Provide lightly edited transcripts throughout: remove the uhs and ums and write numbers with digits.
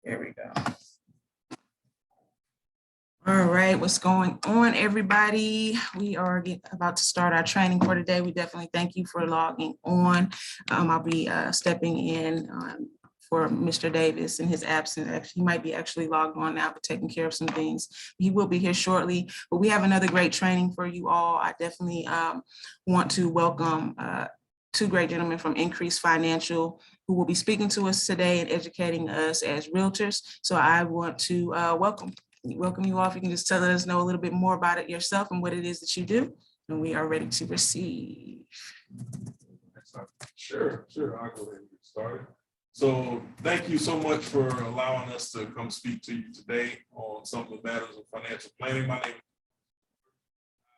There we go. All right, what's going on, everybody? We are about to start our training for today. We definitely thank you for logging on. I'll be stepping in for Mr. Davis in his absence. Actually, he might be actually logged on now, but taking care of some things. He will be here shortly, but we have another great training for you all. I definitely want to welcome two great gentlemen from Increase Financial who will be speaking to us today and educating us as realtors. So I want to welcome you all. If you can just tell us know a little bit more about it yourself and what it is that you do, and we are ready to receive. Sure. I'll go ahead and get started. So thank you so much for allowing us to come speak to you today on some of the matters of financial planning.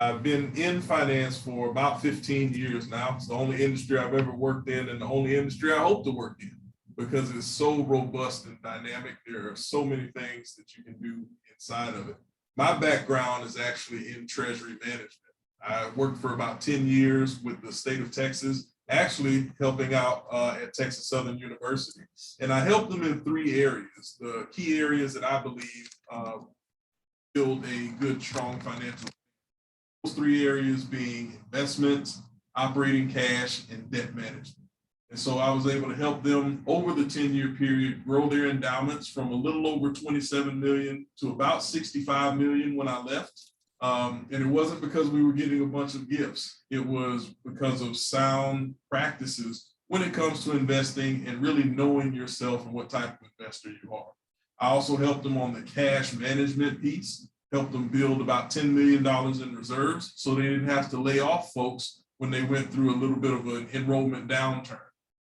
I've been in finance for about 15 years now. It's the only industry I've ever worked in and the only industry I hope to work in because it's so robust and dynamic. There are so many things that you can do inside of it. My background is actually in treasury management. I worked for about 10 years with the state of Texas, actually helping out at Texas Southern University. And I helped them in 3 areas. The key areas that I believe build a good, strong financial. Those 3 areas being investments, operating cash, and debt management. And so I was able to help them over the 10-year period grow their endowments from a little over 27 million to about 65 million when I left. And it wasn't because we were getting a bunch of gifts. It was because of sound practices when it comes to investing and really knowing yourself and what type of investor you are. I also helped them on the cash management piece, helped them build about $10 million in reserves so they didn't have to lay off folks when they went through a little bit of an enrollment downturn.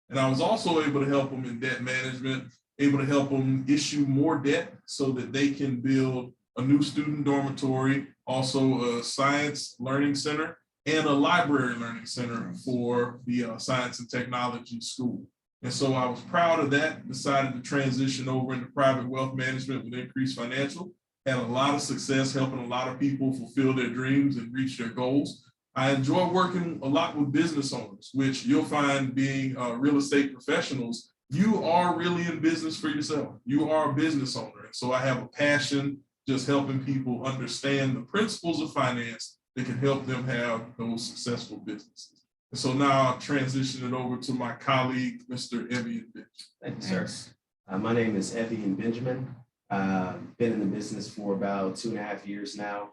And I was also able to help them in debt management, able to help them issue more debt so that they can build a new student dormitory, also a science learning center, and a library learning center for the science and technology school. And so I was proud of that, decided to transition over into private wealth management with Increase Financial, had a lot of success helping a lot of people fulfill their dreams and reach their goals. I enjoy working a lot with business owners, which you'll find being real estate professionals, you are really in business for yourself. You are a business owner. And so I have a passion just helping people understand the principles of finance that can help them have those successful businesses. And so now I'll transition it over to my colleague, Mr. Evian Benjamin. Thank you, sir. My name is Evian Benjamin. Been in the business for about 2.5 years now.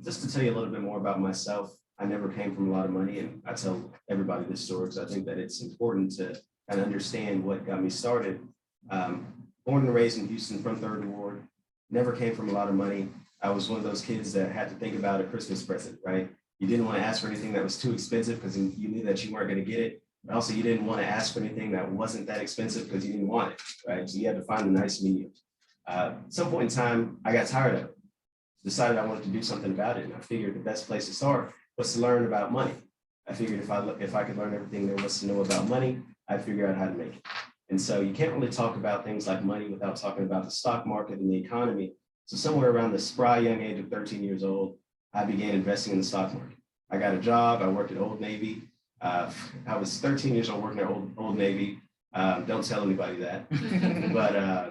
Just to tell you a little bit more about myself, I never came from a lot of money, and I tell everybody this story because I think that it's important to kind of understand what got me started. Born and raised in Houston from 3rd Ward, never came from a lot of money. I was one of those kids that had to think about a Christmas present, right? You didn't want to ask for anything that was too expensive because you knew that you weren't going to get it. But also you didn't want to ask for anything that wasn't that expensive because you didn't want it, right? So you had to find a nice medium. At some point in time, I got tired of it, decided I wanted to do something about it. And I figured the best place to start was to learn about money. I figured if I could learn everything there was to know about money, I'd figure out how to make it. And so you can't really talk about things like money without talking about the stock market and the economy. So somewhere around the spry young age of 13 years old, I began investing in the stock market. I got a job. I worked at Old Navy. I was 13 years old working at Old Navy. Don't tell anybody that. But I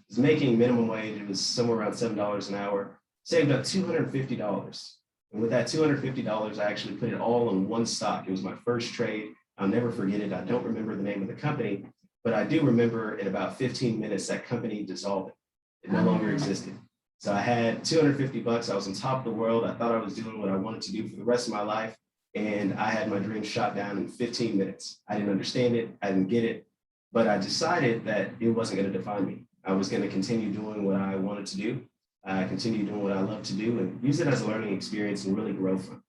was making minimum wage. It was somewhere around $7 an hour. Saved up $250. And with that $250, I actually put it all in one stock. It was my first trade. I'll never forget it. I don't remember the name of the company, but I do remember in about 15 minutes, that company dissolved. It no longer existed. So I had $250. I was on top of the world. I thought I was doing what I wanted to do for the rest of my life. And I had my dream shot down in 15 minutes. I didn't understand it. I didn't get it. But I decided that it wasn't going to define me. I was going to continue doing what I wanted to do. Continue doing what I love to do and use it as a learning experience and really grow from it.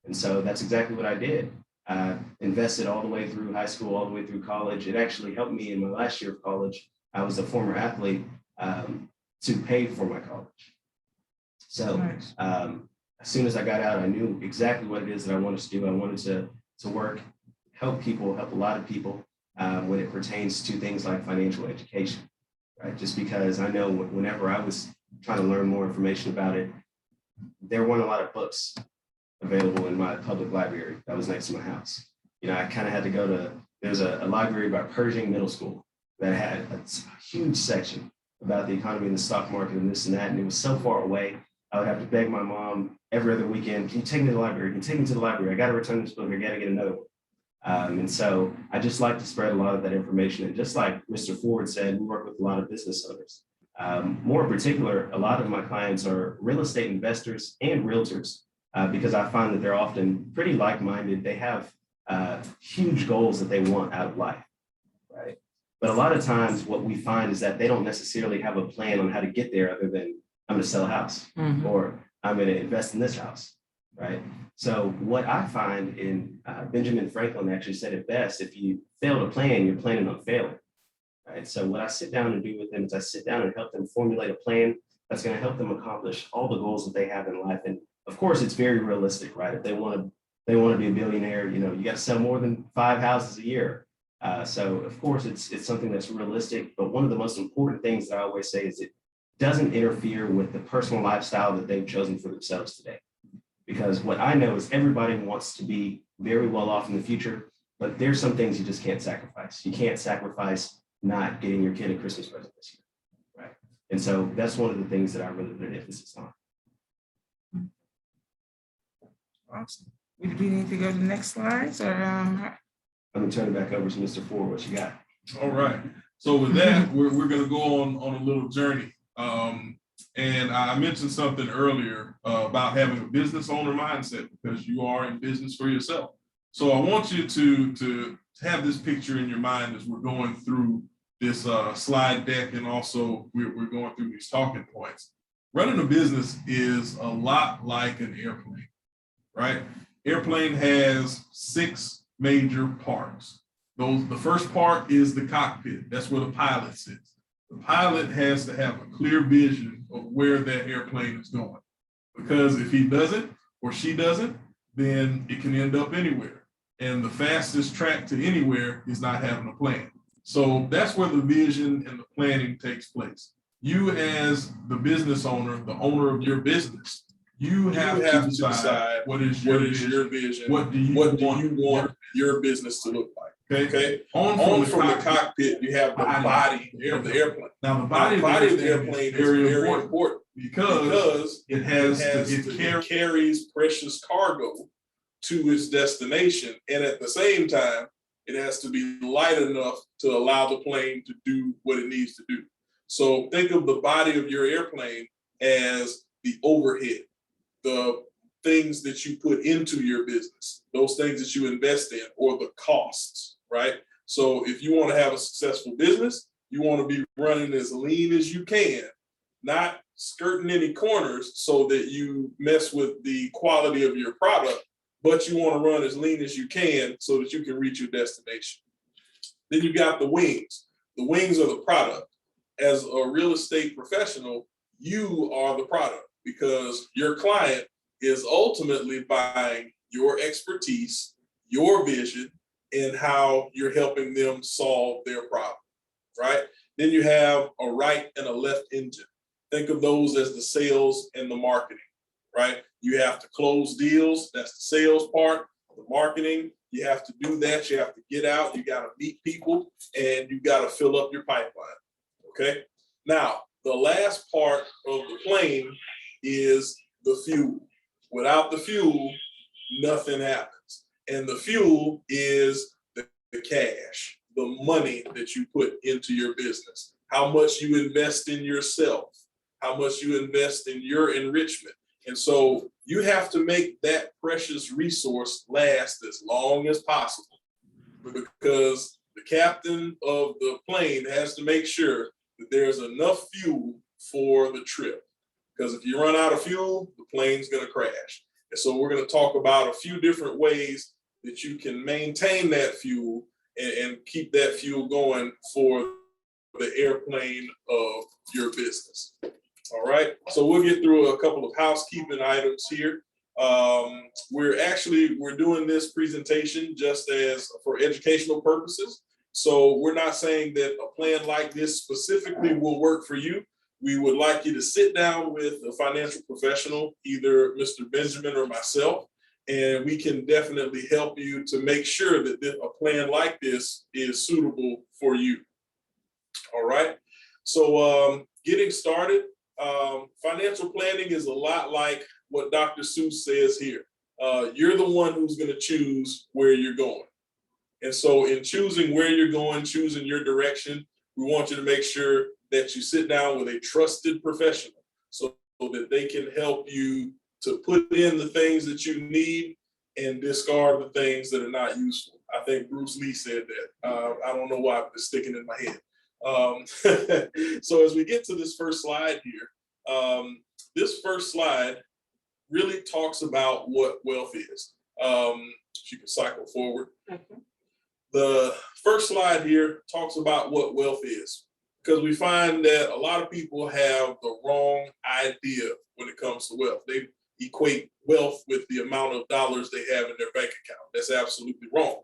And so that's exactly what I did. I invested all the way through high school, all the way through college. It actually helped me in my last year of college. I was a former athlete to pay for my college. So as soon as I got out, I knew exactly what it is that I wanted to do. I wanted to work, help people, help a lot of people when it pertains to things like financial education, right? Just because I know whenever I was trying to learn more information about it, there weren't a lot of books available in my public library that was next to my house. You know, I kind of had to go to, there's a library by Pershing Middle School that had a huge section about the economy and the stock market and this and that. And it was so far away. I would have to beg my mom every other weekend, can you take me to the library? Can you take me to the library? I got to return this book. I got to get another one. And so I just like to spread a lot of that information. And just like Mr. Ford said, we work with a lot of business owners. More in particular, a lot of my clients are real estate investors and realtors because I find that they're often pretty like-minded. They have huge goals that they want out of life, right? But a lot of times what we find is that they don't necessarily have a plan on how to get there other than I'm going to sell a house or I'm going to invest in this house, right? So what I find in Benjamin Franklin actually said it best, if you fail to plan, you're planning on failing, right? So what I sit down and do with them is I sit down and help them formulate a plan that's going to help them accomplish all the goals that they have in life. And of course, it's very realistic, right? If they want to be a billionaire, you know, you got to sell more than 5 houses a year. So of course, it's something that's realistic. But one of the most important things that I always say is it doesn't interfere with the personal lifestyle that they've chosen for themselves today. Because what I know is everybody wants to be very well off in the future, but there's some things you just can't sacrifice. You can't sacrifice not getting your kid a Christmas present this year, right? And so that's one of the things that I really put an emphasis on. Awesome. Do we need to go to the next slides or? I'm gonna turn it back over to Mr. Ford. What you got? All right. So with that, we're going to go on a little journey. And I mentioned something earlier about having a business owner mindset because you are in business for yourself. So I want you to have this picture in your mind as we're going through this slide deck, and also we're going through these talking points. Running a business is a lot like an airplane, right? Airplane has 6 major parts. The first part is the cockpit. That's where the pilot sits. The pilot has to have a clear vision of where that airplane is going, because if he doesn't or she doesn't, then it can end up anywhere. And the fastest track to anywhere is not having a plan. So that's where the vision and the planning takes place. You as the business owner, the owner of your business, you have to decide what is your vision, what do you want your business to look like. Okay. On from the cockpit, you have the body of the airplane. Now, the body of the airplane is very important because it carries precious cargo to its destination, and at the same time, it has to be light enough to allow the plane to do what it needs to do. So think of the body of your airplane as the overhead, the things that you put into your business, those things that you invest in, or the costs, right? So if you want to have a successful business, you want to be running as lean as you can, not skirting any corners so that you mess with the quality of your product, but you want to run as lean as you can so that you can reach your destination. Then you got the wings. The wings are the product. As a real estate professional, you are the product because your client is ultimately buying your expertise, your vision, and how you're helping them solve their problem, right? Then you have a right and a left engine. Think of those as the sales and the marketing, right? You have to close deals. That's the sales part. The marketing, you have to do that. You have to get out. You got to meet people, and you got to fill up your pipeline, okay? Now, the last part of the plane is the fuel. Without the fuel, nothing happens. And the fuel is the cash, the money that you put into your business, how much you invest in yourself, how much you invest in your enrichment. And so you have to make that precious resource last as long as possible, because the captain of the plane has to make sure that there's enough fuel for the trip. Because if you run out of fuel, the plane's going to crash. And so we're going to talk about a few different ways that you can maintain that fuel and keep that fuel going for the airplane of your business. All right, so we'll get through a couple of housekeeping items here. We're doing this presentation just as for educational purposes. So we're not saying that a plan like this specifically will work for you. We would like you to sit down with a financial professional, either Mr. Benjamin or myself, and we can definitely help you to make sure that a plan like this is suitable for you. All right. So getting started, financial planning is a lot like what Dr. Seuss says here. You're the one who's going to choose where you're going. And so in choosing where you're going, choosing your direction, we want you to make sure that you sit down with a trusted professional so that they can help you to put in the things that you need and discard the things that are not useful. I think Bruce Lee said that. I don't know why, but it's sticking in my head. So as we get to this first slide here, this first slide really talks about what wealth is. If you can cycle forward. The first slide here talks about what wealth is, because we find that a lot of people have the wrong idea when it comes to wealth. They equate wealth with the amount of dollars they have in their bank account. That's absolutely wrong.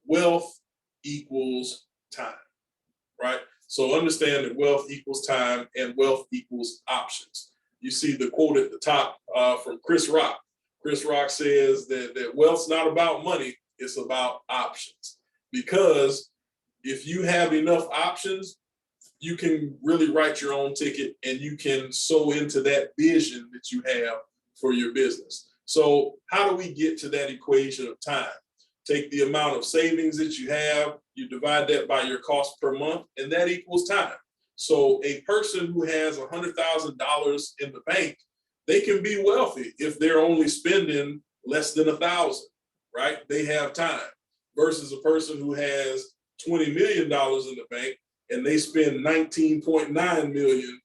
Wealth equals time, right? So understand that wealth equals time and wealth equals options. You see the quote at the top from Chris Rock. Chris Rock says that wealth's not about money, it's about options. Because if you have enough options, you can really write your own ticket and you can sow into that vision that you have for your business. So how do we get to that equation of time? Take the amount of savings that you have, you divide that by your cost per month, and that equals time. So a person who has $100,000 in the bank, they can be wealthy if they're only spending less than $1,000, right? They have time. Versus a person who has $20 million in the bank and they spend 19.9 million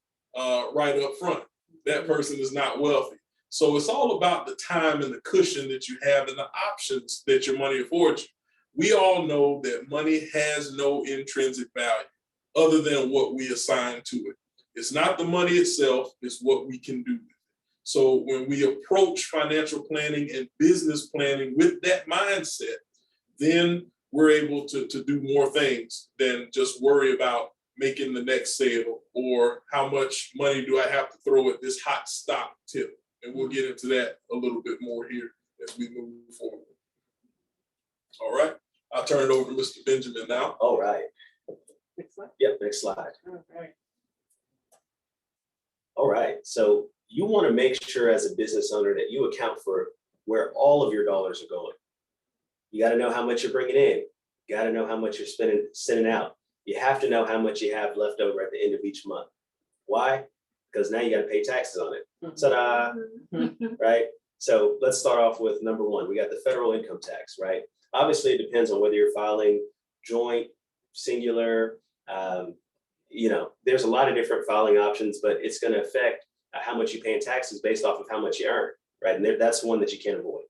right up front. That person is not wealthy. So it's all about the time and the cushion that you have and the options that your money affords you. We all know that money has no intrinsic value other than what we assign to it. It's not the money itself, it's what we can do with it. So when we approach financial planning and business planning with that mindset, then we're able to do more things than just worry about making the next sale or how much money do I have to throw at this hot stock tip. And we'll get into that a little bit more here as we move forward. All right, I'll turn it over to Mr. Benjamin now. All right. Next slide. Yep, next slide. All right. All right, so you want to make sure as a business owner that you account for where all of your dollars are going. You got to know how much you're bringing in. You got to know how much you're sending out. You have to know how much you have left over at the end of each month. Why? Because now you got to pay taxes on it. Ta-da, right? So let's start off with number one. We got the federal income tax, right? Obviously, it depends on whether you're filing joint, singular, there's a lot of different filing options, but it's going to affect how much you pay in taxes based off of how much you earn, right? And that's one that you can't avoid.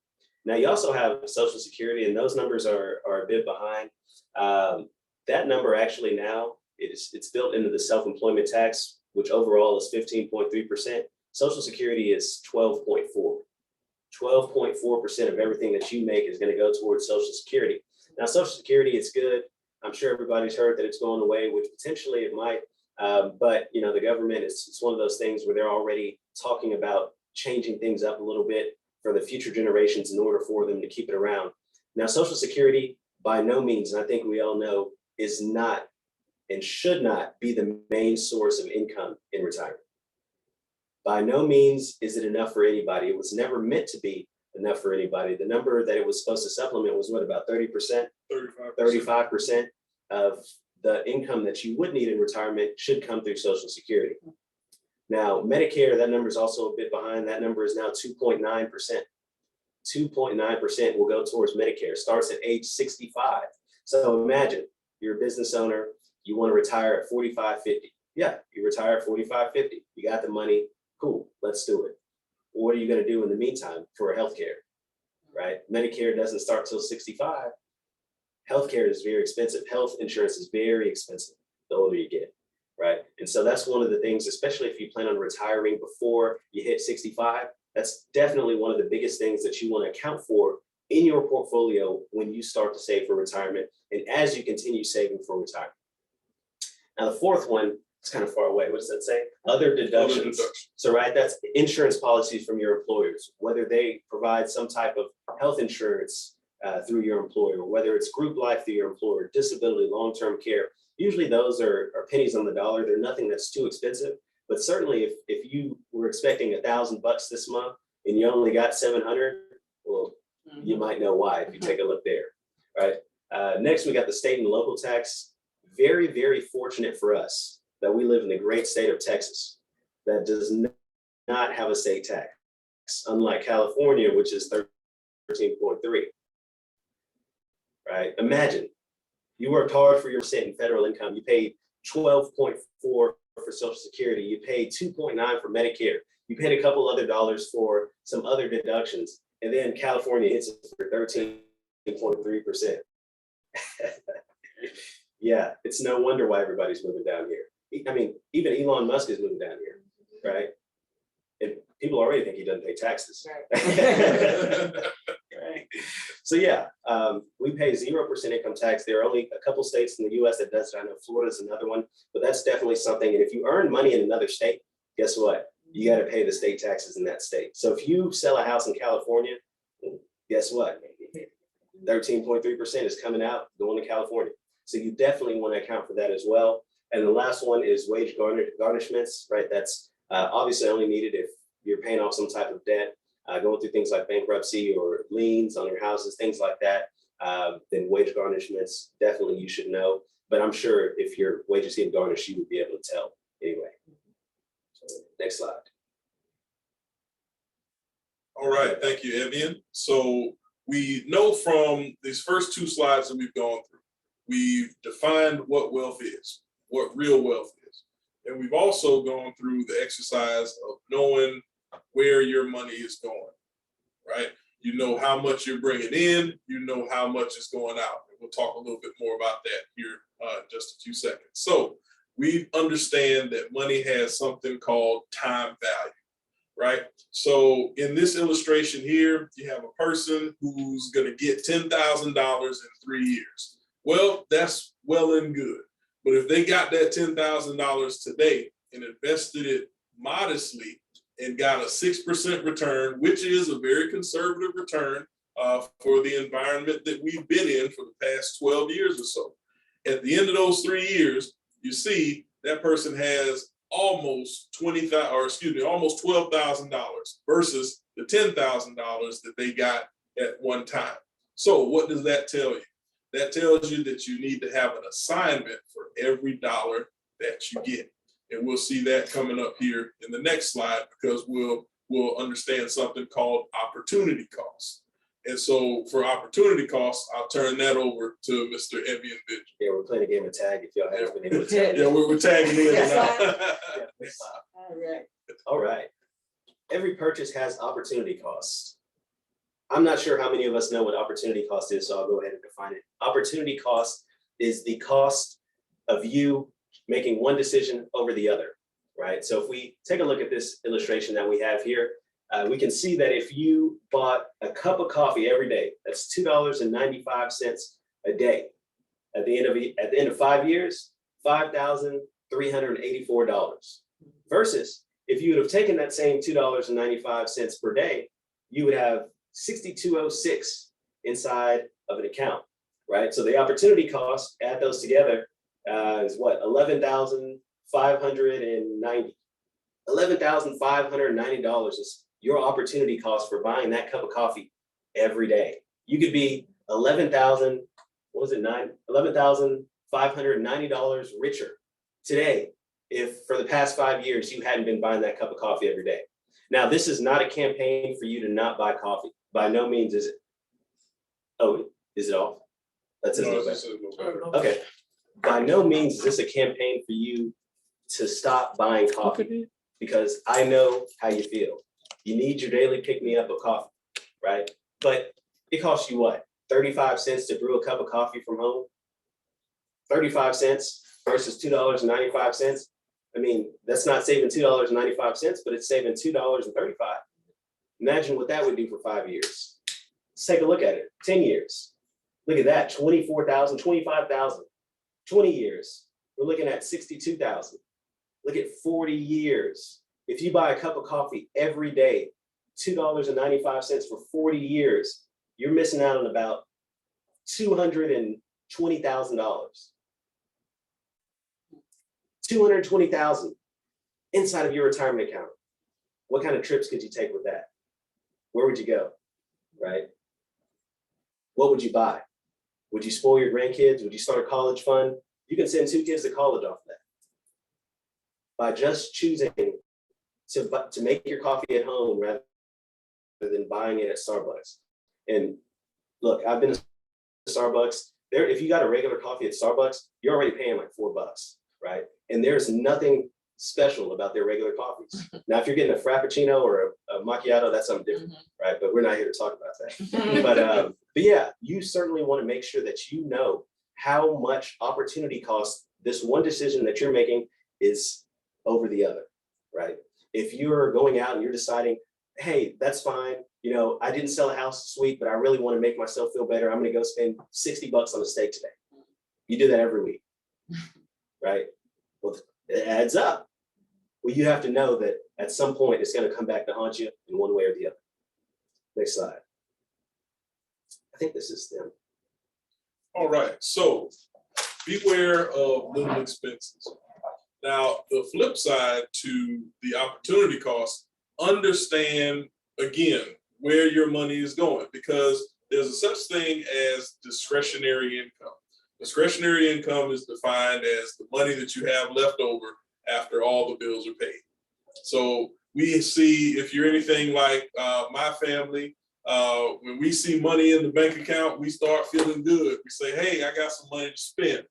Now, you also have Social Security, and those numbers are a bit behind. That number actually now, it's built into the self-employment tax, which overall is 15.3%. Social Security is 12.4. 12.4% of everything that you make is going to go towards Social Security. Now, Social Security is good. I'm sure everybody's heard that it's going away, which potentially it might. But the government it's one of those things where they're already talking about changing things up a little bit for the future generations in order for them to keep it around. Now, Social Security, by no means, and I think we all know, is not and should not be the main source of income in retirement. By no means is it enough for anybody. It was never meant to be enough for anybody. The number that it was supposed to supplement was what, about 30%? 35% of the income that you would need in retirement should come through Social Security. Now, Medicare, that number is also a bit behind. That number is now 2.9%. 2.9% will go towards Medicare. Starts at age 65. So imagine you're a business owner, you want to retire at 45, 50. Yeah, you retire at 45, 50. You got the money. Cool, let's do it. What are you going to do in the meantime for healthcare, right? Medicare doesn't start till 65. Healthcare is very expensive. Health insurance is very expensive the older you get, right? And so that's one of the things, especially if you plan on retiring before you hit 65, that's definitely one of the biggest things that you want to account for in your portfolio when you start to save for retirement and as you continue saving for retirement. Now, the fourth one, it's kind of far away. What does that say? Other deductions. So, right, that's insurance policies from your employers, whether they provide some type of health insurance through your employer, whether it's group life through your employer, disability, long-term care. Usually those are pennies on the dollar. They're nothing that's too expensive. But certainly if you were expecting $1,000 this month and you only got 700, well, you might know why if you take a look there, right? Next, we got the state and local tax. Very, very fortunate for us that we live in the great state of Texas that does not have a state tax, unlike California, which is 13.3, right? Imagine you worked hard for your percent in federal income. You paid 12.4 for Social Security. You paid 2.9 for Medicare. You paid a couple other dollars for some other deductions. And then California hits it for 13.3%. Yeah, it's no wonder why everybody's moving down here. I mean, even Elon Musk is moving down here, right? And people already think he doesn't pay taxes. Right. So yeah, we pay 0% income tax. There are only a couple states in the US that does it. I know Florida's another one, but that's definitely something. And if you earn money in another state, guess what? You got to pay the state taxes in that state. So if you sell a house in California, guess what? 13.3% is coming out, going to California. So you definitely want to account for that as well. And the last one is wage garnishments, right? That's obviously only needed if you're paying off some type of debt, going through things like bankruptcy or liens on your houses, things like that. Then wage garnishments, definitely you should know. But I'm sure if your wages get garnished, you would be able to tell anyway. So, next slide. All right, thank you, Evian. So we know from these first two slides that we've gone through, we've defined what wealth is, what real wealth is. And we've also gone through the exercise of knowing where your money is going, right? You know how much you're bringing in, you know how much is going out. And we'll talk a little bit more about that here in just a few seconds. So we understand that money has something called time value, right? So in this illustration here, you have a person who's going to get $10,000 in 3 years. Well, that's well and good. But if they got that $10,000 today and invested it modestly and got a 6% return, which is a very conservative return for the environment that we've been in for the past 12 years or so. At the end of those 3 years, you see that person has almost almost $12,000 versus the $10,000 that they got at one time. So what does that tell you? That tells you that you need to have an assignment for every dollar that you get. And we'll see that coming up here in the next slide because we'll understand something called opportunity costs. And so for opportunity costs, I'll turn that over to Mr. Evian Benjamin. Yeah, we're playing a game of tag if y'all haven't been able to tell. Yeah, we're tagging in now. All right. Every purchase has opportunity costs. I'm not sure how many of us know what opportunity cost is, so I'll go ahead and define it. Opportunity cost is the cost of you making one decision over the other, right? So if we take a look at this illustration that we have here, we can see that if you bought a cup of coffee every day, that's $2.95 a day. At the end of 5 years, $5,384. Versus if you would have taken that same $2.95 per day, you would have $62.06 inside of an account, right? So the opportunity cost, add those together, is what? $11,590. $11,590 is your opportunity cost for buying that cup of coffee every day. You could be $11,590 richer today if for the past 5 years you hadn't been buying that cup of coffee every day. Now, this is not a campaign for you to not buy coffee. By no means is it. Oh, is it off? That's it. Okay. By no means is this a campaign for you to stop buying coffee, because I know how you feel. You need your daily pick-me-up of coffee, right? But it costs you what? 35 cents to brew a cup of coffee from home? 35 cents versus $2.95. I mean, that's not saving $2.95, but it's saving $2.35. Imagine what that would do for 5 years. Let's take a look at it. 10 years. Look at that, 24,000, 25,000. 20 years, we're looking at 62,000. Look at 40 years. If you buy a cup of coffee every day, $2.95 for 40 years, you're missing out on about $220,000. $220,000 inside of your retirement account. What kind of trips could you take with that? Where would you go, right? What would you buy? Would you spoil your grandkids? Would you start a college fund? You can send 2 kids to college off that. By just choosing to make your coffee at home rather than buying it at Starbucks. And look, I've been to Starbucks. There, if you got a regular coffee at Starbucks, you're already paying like $4, right? And there's nothing special about their regular coffees. Now, if you're getting a Frappuccino or a macchiato, that's something different, right? But we're not here to talk about that. But yeah, you certainly want to make sure that you know how much opportunity cost this one decision that you're making is over the other, right? If you're going out and you're deciding, hey, that's fine. You know, I didn't sell a house this week, but I really want to make myself feel better. I'm going to go spend $60 on a steak today. You do that every week, right? Well, it adds up. Well, you have to know that at some point it's going to come back to haunt you in one way or the other. Next slide. I think this is them. All right, so beware of little expenses. Now, the flip side to the opportunity cost, understand again where your money is going, because there's a such thing as discretionary income. Discretionary income is defined as the money that you have left over after all the bills are paid. So we see, if you're anything like my family, when we see money in the bank account, we start feeling good. We say, hey, I got some money to spend,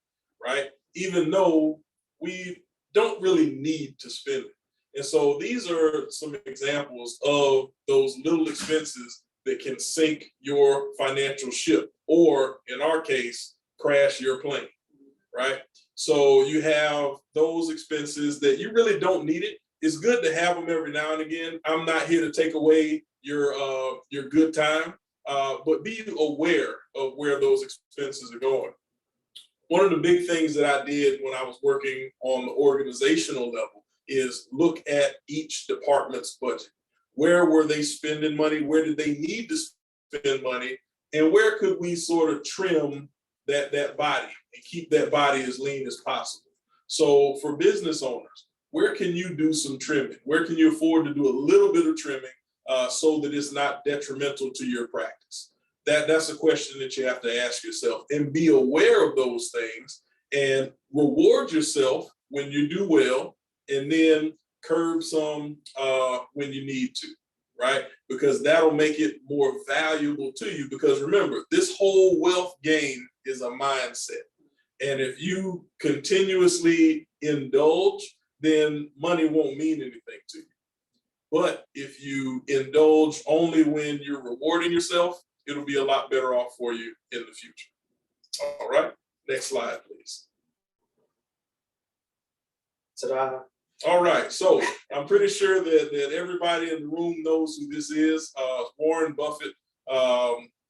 right? Even though we don't really need to spend it. And so these are some examples of those little expenses that can sink your financial ship, or in our case, crash your plane, right? So you have those expenses that you really don't need it. It's good to have them every now and again. I'm not here to take away your good time, but be aware of where those expenses are going. One of the big things that I did when I was working on the organizational level is look at each department's budget. Where were they spending money? Where did they need to spend money? And where could we sort of trim that body and keep that body as lean as possible? So for business owners, where can you do some trimming? Where can you afford to do a little bit of trimming so that it's not detrimental to your practice? That's a question that you have to ask yourself, and be aware of those things and reward yourself when you do well, and then curb some when you need to, right? Because that'll make it more valuable to you. Because remember, this whole wealth game is a mindset. And if you continuously indulge, then money won't mean anything to you. But if you indulge only when you're rewarding yourself, it'll be a lot better off for you in the future. All right, next slide, please. Ta-da. All right, so I'm pretty sure that everybody in the room knows who this is. Warren Buffett,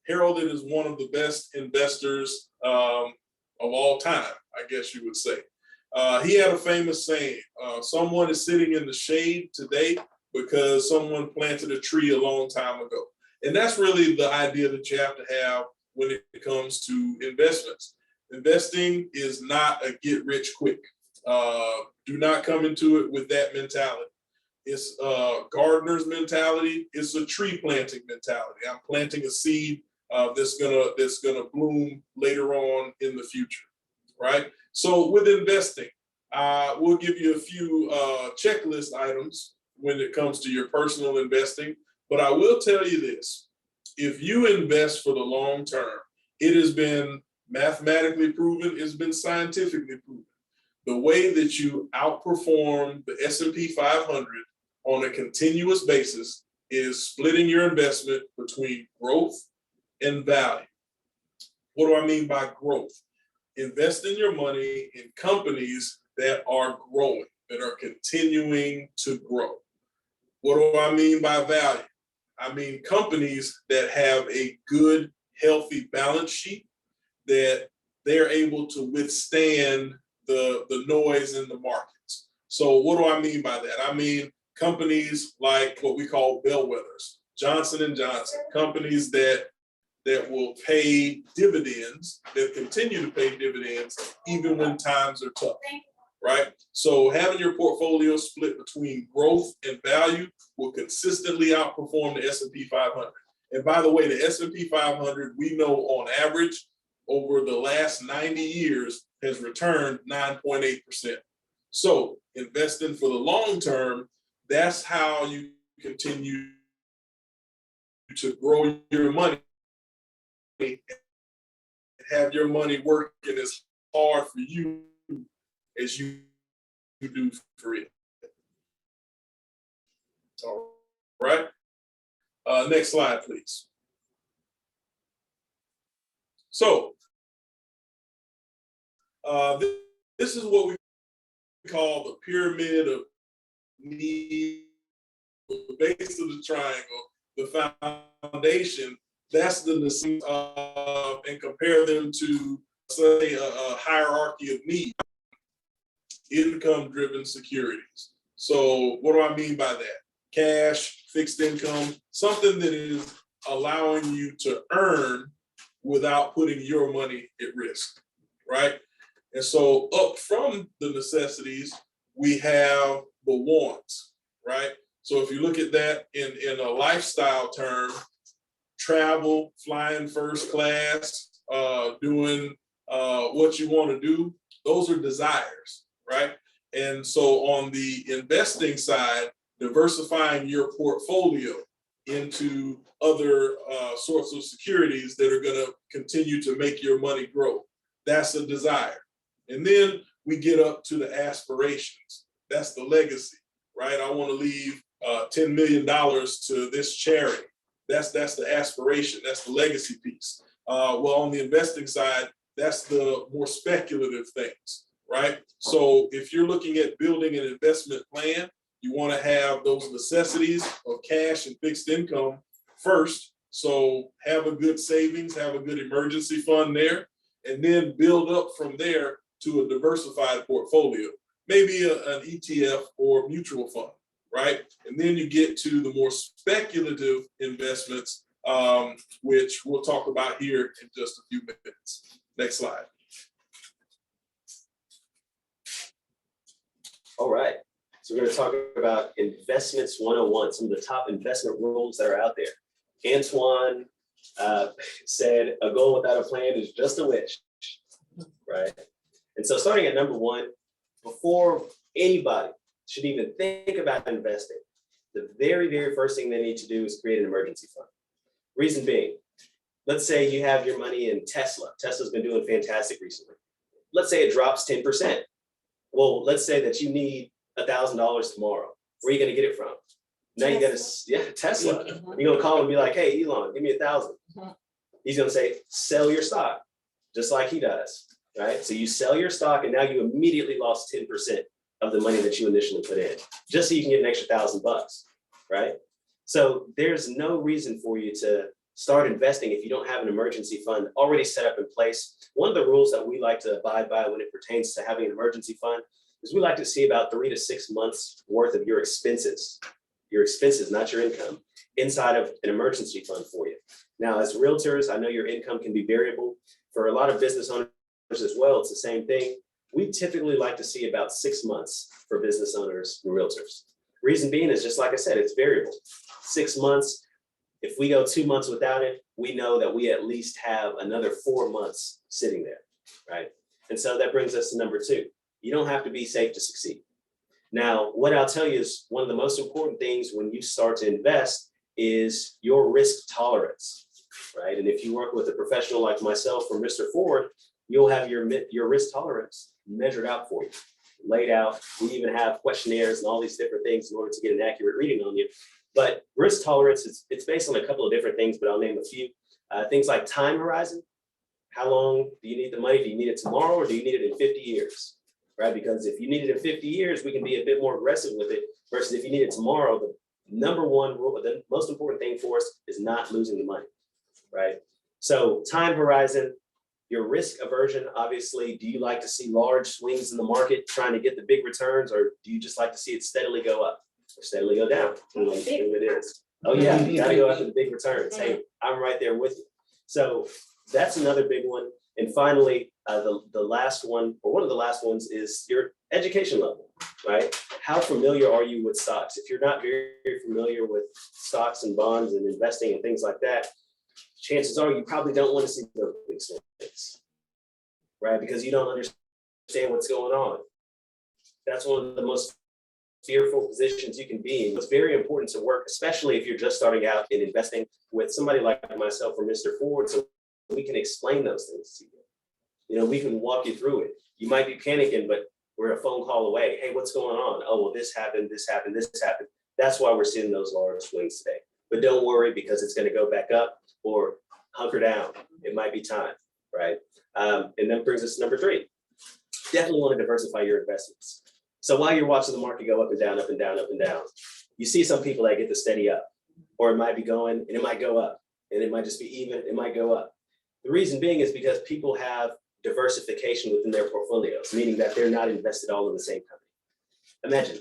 heralded as one of the best investors of all time, I guess you would say. He had a famous saying, someone is sitting in the shade today because someone planted a tree a long time ago. And that's really the idea that you have to have when it comes to investments. Investing is not a get rich quick. Do not come into it with that mentality. It's a gardener's mentality. It's a tree planting mentality. I'm planting a seed that's gonna bloom later on in the future, right? So with investing, we'll give you a few checklist items when it comes to your personal investing. But I will tell you this: if you invest for the long term, it has been mathematically proven, it's been scientifically proven. The way that you outperform the S&P 500 on a continuous basis is splitting your investment between growth and value. What do I mean by growth? Investing your money in companies that are growing, that are continuing to grow. What do I mean by value? I mean companies that have a good, healthy balance sheet, that they're able to withstand the noise in the markets. So what do I mean by that? I mean companies like what we call bellwethers, Johnson & Johnson, companies that will pay dividends, that continue to pay dividends even when times are tough. right? So having your portfolio split between growth and value will consistently outperform the S&P 500. And by the way, the S&P 500, we know on average over the last 90 years has returned 9.8%. So investing for the long term, that's how you continue to grow your money and have your money working as hard for you as you do for it. All right. Next slide, please. So this is what we call the pyramid of need, the base of the triangle, the foundation. That's the necessity and compare them to, say, a hierarchy of need, income-driven securities. So what do I mean by that? Cash, fixed income, something that is allowing you to earn without putting your money at risk, right? And so up from the necessities, we have the wants, right? So if you look at that in a lifestyle term, travel, flying first class, doing what you want to do, those are desires, right? And so on the investing side, diversifying your portfolio into other sorts of securities that are going to continue to make your money grow. That's a desire. And then we get up to the aspirations. That's the legacy, right? I want to leave $10 million to this charity. That's the aspiration. That's the legacy piece. Well, on the investing side, that's the more speculative things, right? So if you're looking at building an investment plan, you want to have those necessities of cash and fixed income first. So have a good savings, have a good emergency fund there, and then build up from there to a diversified portfolio, maybe an ETF or mutual fund, right? And then you get to the more speculative investments, which we'll talk about here in just a few minutes. Next slide. All right. So we're going to talk about investments 101, some of the top investment rules that are out there. Antoine said, a goal without a plan is just a wish, right? And so starting at number one, before anybody should even think about investing, the very, very first thing they need to do is create an emergency fund. Reason being, let's say you have your money in Tesla. Tesla's been doing fantastic recently. Let's say it drops 10%. Well, let's say that you need $1,000 tomorrow. Where are you going to get it from? Now you got to, Tesla. You're going to call him and be like, hey, Elon, give me $1,000. He's going to say, sell your stock, just like he does, right? So you sell your stock and now you immediately lost 10% of the money that you initially put in, just so you can get an extra $1,000, right? So there's no reason for you to start investing if you don't have an emergency fund already set up in place. One of the rules that we like to abide by when it pertains to having an emergency fund is we like to see about 3 to 6 months worth of your expenses, not your income, inside of an emergency fund for you. Now, as realtors, I know your income can be variable. For a lot of business owners as well, it's the same thing. We typically like to see about 6 months for business owners and realtors. Reason being is just like I said, it's variable. 6 months. If we go 2 months without it, we know that we at least have another 4 months sitting there, right? And so that brings us to number two. You don't have to be safe to succeed. Now, what I'll tell you is one of the most important things when you start to invest is your risk tolerance, right? And if you work with a professional like myself or Mr. Ford, you'll have your risk tolerance measured out for you, laid out. We even have questionnaires and all these different things in order to get an accurate reading on you. But risk tolerance, it's based on a couple of different things, but I'll name a few. Things like time horizon. How long do you need the money? Do you need it tomorrow or do you need it in 50 years? Right? Because if you need it in 50 years, we can be a bit more aggressive with it versus if you need it tomorrow, the number one rule, the most important thing for us is not losing the money, right? So time horizon, your risk aversion, obviously, do you like to see large swings in the market trying to get the big returns, or do you just like to see it steadily go up or steadily go down? It is. Oh yeah, you gotta go after the big returns. Hey, I'm right there with you. So that's another big one. And finally, The last one, or one of the last ones, is your education level, right? How familiar are you with stocks? If you're not very familiar with stocks and bonds and investing and things like that, chances are you probably don't want to see those big swings, right? Because you don't understand what's going on. That's one of the most fearful positions you can be in. It's very important to work, especially if you're just starting out in investing, with somebody like myself or Mr. Ford, so we can explain those things to you. You know, we can walk you through it. You might be panicking, but we're a phone call away. Hey, what's going on? Oh, well, this happened, this happened, this happened. That's why we're seeing those large swings today. But don't worry, because it's going to go back up or hunker down. It might be time, right? And that brings us to number 3. Definitely want to diversify your investments. So while you're watching the market go up and down, up and down, up and down, you see some people that get to steady up, or it might be going and it might go up, and it might just be even, it might go up. The reason being is because people have diversification within their portfolios, meaning that they're not invested all in the same company. Imagine,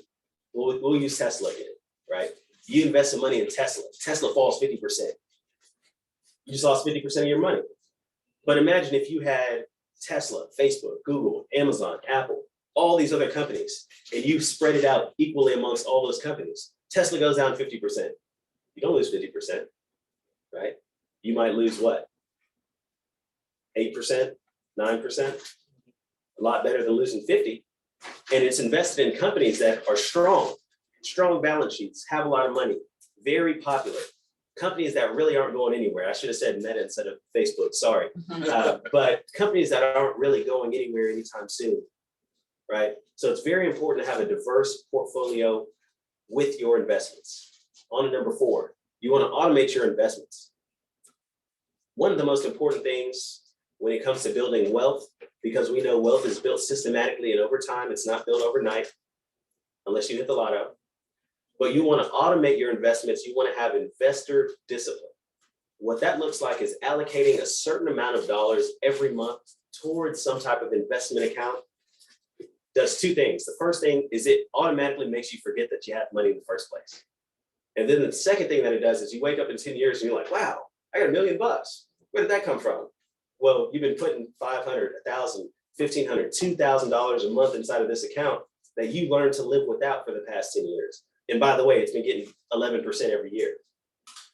we'll use Tesla again, right? You invest some money in Tesla. Tesla falls 50%. You just lost 50% of your money. But imagine if you had Tesla, Facebook, Google, Amazon, Apple, all these other companies, and you spread it out equally amongst all those companies. Tesla goes down 50%. You don't lose 50%, right? You might lose what? 8%, 9%, a lot better than losing 50. And it's invested in companies that are strong balance sheets, have a lot of money, very popular. Companies that really aren't going anywhere. I should have said Meta instead of Facebook, sorry. But companies that aren't really going anywhere anytime soon, right? So it's very important to have a diverse portfolio with your investments. On to number 4, you want to automate your investments. One of the most important things when it comes to building wealth, because we know wealth is built systematically and over time, it's not built overnight, unless you hit the lotto. But you want to automate your investments. You want to have investor discipline. What that looks like is allocating a certain amount of dollars every month towards some type of investment account. It does 2 things. The first thing is it automatically makes you forget that you have money in the first place. And then the second thing that it does is you wake up in 10 years and you're like, wow, I got $1 million. Where did that come from? Well, you've been putting $500, $1,000, $1,500, $2,000 a month inside of this account that you learned to live without for the past 10 years. And by the way, it's been getting 11% every year.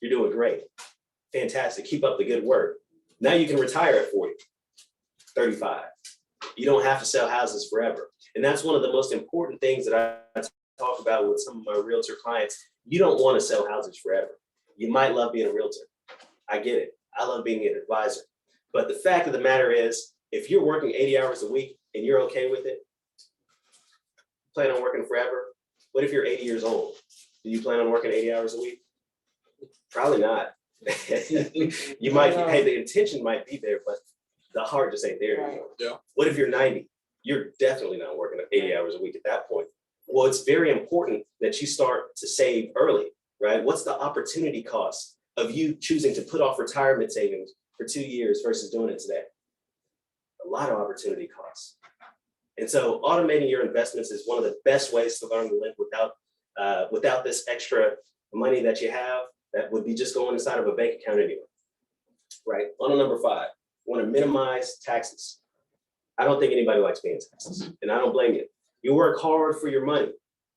You're doing great. Fantastic. Keep up the good work. Now you can retire at 40, 35. You don't have to sell houses forever. And that's one of the most important things that I talk about with some of my realtor clients. You don't want to sell houses forever. You might love being a realtor. I get it. I love being an advisor. But the fact of the matter is, if you're working 80 hours a week and you're okay with it, plan on working forever. What if you're 80 years old? Do you plan on working 80 hours a week? Probably not. You might, hey, the intention might be there, but the heart just ain't there anymore. Yeah. What if you're 90? You're definitely not working 80 hours a week at that point. Well, it's very important that you start to save early, right? What's the opportunity cost of you choosing to put off retirement savings for 2 years versus doing it today? A lot of opportunity costs. And so automating your investments is one of the best ways to learn to live without this extra money that you have that would be just going inside of a bank account anyway, right? On to number 5, want to minimize taxes. I don't think anybody likes paying taxes, and I don't blame you. You work hard for your money.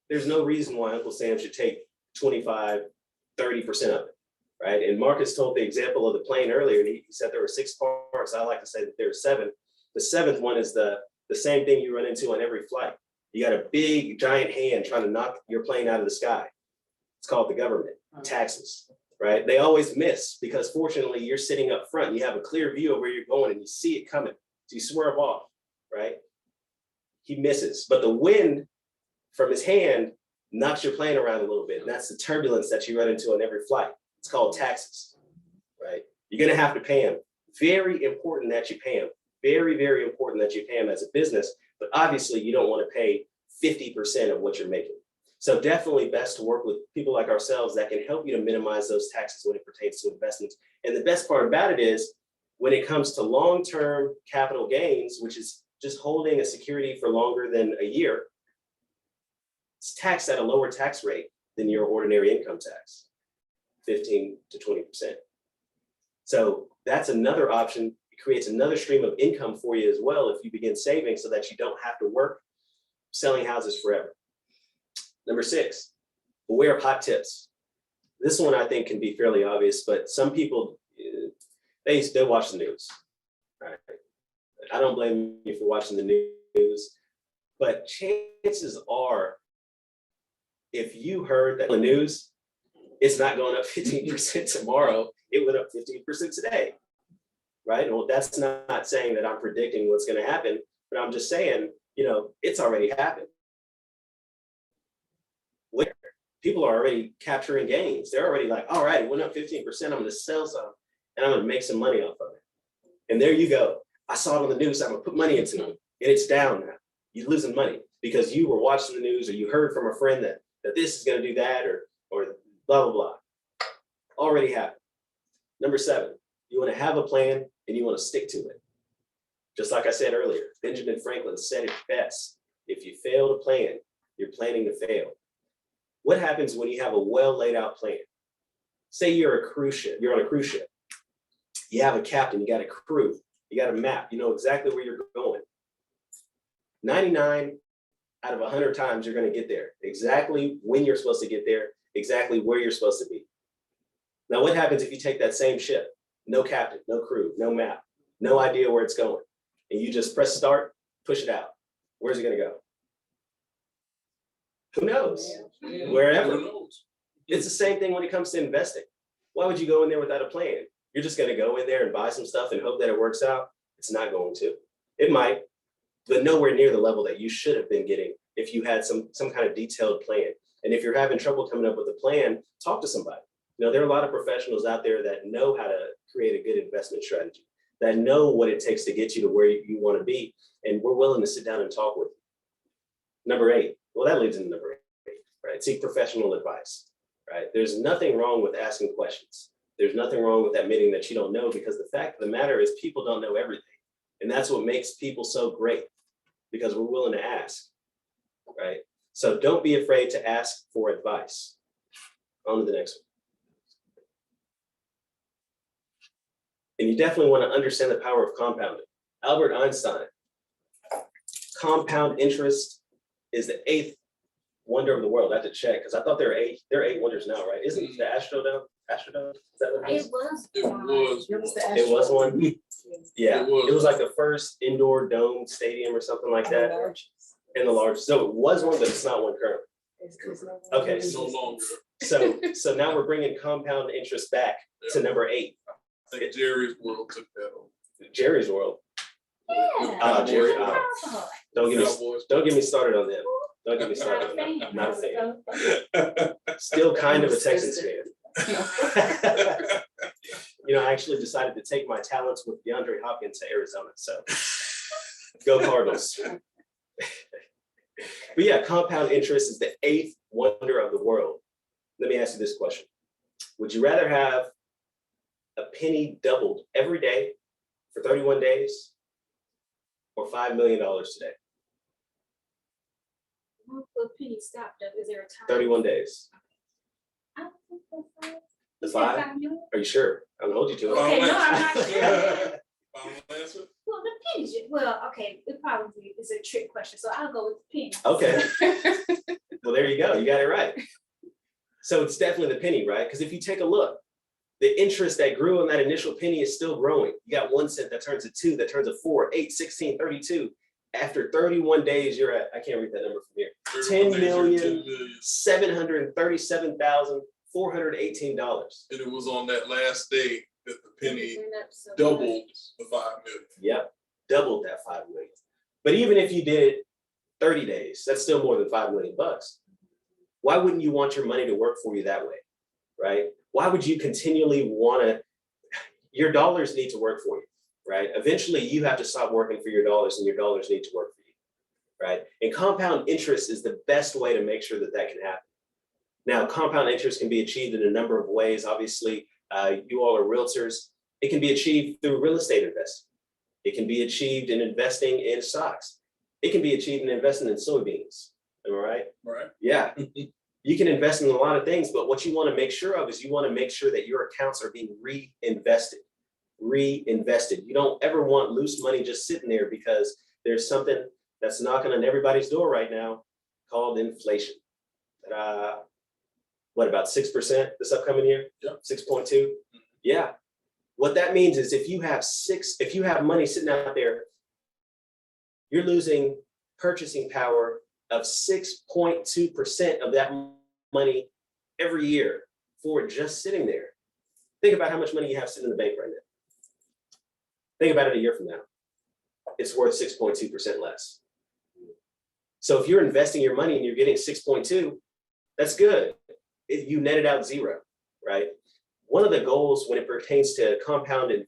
There's no reason why Uncle Sam should take 25, 30% of it, right? And Marcus told the example of the plane earlier, and he said there were 6 parts. I like to say that there are 7. The 7th one is the same thing you run into on every flight. You got a big giant hand trying to knock your plane out of the sky. It's called the government, taxes, right? They always miss because fortunately you're sitting up front and you have a clear view of where you're going and you see it coming. So you swerve off, right? He misses, but the wind from his hand knocks your plane around a little bit. And that's the turbulence that you run into on every flight. It's called taxes, right? You're gonna have to pay them. Very important that you pay them. Very, very important that you pay them as a business, but obviously you don't want to pay 50% of what you're making. So definitely best to work with people like ourselves that can help you to minimize those taxes when it pertains to investments. And the best part about it is when it comes to long-term capital gains, which is just holding a security for longer than a year, it's taxed at a lower tax rate than your ordinary income tax, 15 to 20%. So that's another option. It creates another stream of income for you as well if you begin saving so that you don't have to work selling houses forever. Number 6, beware of hot tips. This one I think can be fairly obvious, but some people, they watch the news. Right? I don't blame you for watching the news, but chances are, if you heard that the news, it's not going up 15% tomorrow, it went up 15% today, right? Well, that's not saying that I'm predicting what's going to happen, but I'm just saying, it's already happened. Where people are already capturing gains. They're already like, all right, it went up 15%, I'm going to sell some, and I'm going to make some money off of it. And there you go. I saw it on the news, I'm going to put money into them, and it's down now. You're losing money because you were watching the news or you heard from a friend that this is going to do that or blah, blah, blah. Already happened. Number 7, you want to have a plan and you want to stick to it. Just like I said earlier, Benjamin Franklin said it best. If you fail to plan, you're planning to fail. What happens when you have a well laid out plan? Say you're on a cruise ship. You have a captain, you got a crew, you got a map, you know exactly where you're going. 99 out of 100 times you're going to get there, exactly when you're supposed to get there, exactly where you're supposed to be. Now, what happens if you take that same ship, no captain, no crew, no map, no idea where it's going, and you just press start, push it out? Where's it going to go? Who knows? Wherever. Who knows? It's the same thing when it comes to investing. Why would you go in there without a plan? You're just going to go in there and buy some stuff and hope that it works out? It's not going to. It might, but nowhere near the level that you should have been getting if you had some kind of detailed plan. And if you're having trouble coming up with a plan, talk to somebody. There are a lot of professionals out there that know how to create a good investment strategy, that know what it takes to get you to where you want to be. And we're willing to sit down and talk with you. Number 8, well, that leads into number 8, right? Seek professional advice, right? There's nothing wrong with asking questions. There's nothing wrong with admitting that you don't know, because the fact of the matter is people don't know everything. And that's what makes people so great, because we're willing to ask, right? So don't be afraid to ask for advice. On to the next one. And you definitely want to understand the power of compounding. Albert Einstein, compound interest is the 8th wonder of the world. I have to check because I thought there are 8 wonders now, right? Isn't the Astrodome? Astrodome? Is that what it is? It was one. Yeah, it was like the first indoor dome stadium or something like that. And the largest. So it was one, but it's not one currently. Okay, No longer. so now we're bringing compound interest back to number 8. I think Jerry's World took that over. Jerry's World. Yeah. Jerry. Don't get me started on them. Don't get me Not started a on them. fan. Not a fan. Still kind of a Texans fan. I actually decided to take my talents with DeAndre Hopkins to Arizona. So go Cardinals. But yeah, compound interest is the 8th wonder of the world. Let me ask you this question. Would you rather have a penny doubled every day for 31 days or $5 million today? The penny stopped up. Is there a time? 31 days. I think that's right. The You said 5? 5 million? Are you sure? I'll hold you to it. Okay, no, I'm not sure. Final answer? Well, the penny, okay, it probably is a trick question, so I'll go with the penny. Okay. Well, there you go. You got it right. So it's definitely the penny, right? Because if you take a look, the interest that grew on that initial penny is still growing. You got 1 cent that turns to 2, that turns to 4, 8, 16, 32. After 31 days, you're at, I can't read that number from here, $10,737,418. And it was on that last day that the penny doubled the 5 million. Yep, doubled that 5 million. But even if you did 30 days, that's still more than $5 million. Why wouldn't you want your money to work for you that way, right? Why would you continually want to, your dollars need to work for you, right? Eventually you have to stop working for your dollars and your dollars need to work for you, right? And compound interest is the best way to make sure that that can happen. Now, compound interest can be achieved in a number of ways. Obviously, you all are realtors. It can be achieved through real estate investing. It can be achieved in investing in stocks. It can be achieved in investing in soybeans. Am I right? Right. Yeah. You can invest in a lot of things, but what you want to make sure of is you want to make sure that your accounts are being reinvested. reinvested. You don't ever want loose money just sitting there, because there's something that's knocking on everybody's door right now called inflation. What, about 6% this upcoming year? Yep. 6.2. Yeah. What that means is if you have money sitting out there, you're losing purchasing power of 6.2% of that money every year for it just sitting there. Think about how much money you have sitting in the bank right now. Think about it a year from now. It's worth 6.2% less. So if you're investing your money and you're getting 6.2, that's good. If you net it out zero, right? One of the goals when it pertains to compounding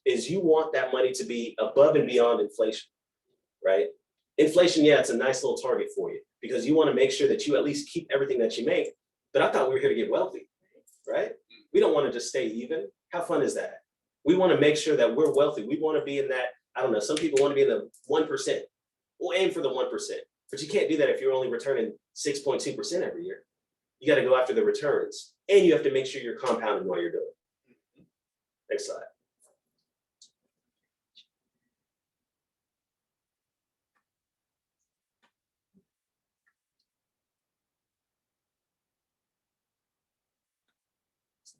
is you want that money to be above and beyond inflation, right? Inflation, yeah, it's a nice little target for you because you want to make sure that you at least keep everything that you make. But I thought we were here to get wealthy, right? We don't want to just stay even. How fun is that? We want to make sure that we're wealthy. We want to be in that, I don't know, some people want to be in the 1%. We'll aim for the 1%, but you can't do that if you're only returning 6.2% every year. You got to go after the returns, and you have to make sure you're compounding while you're doing it. Next slide.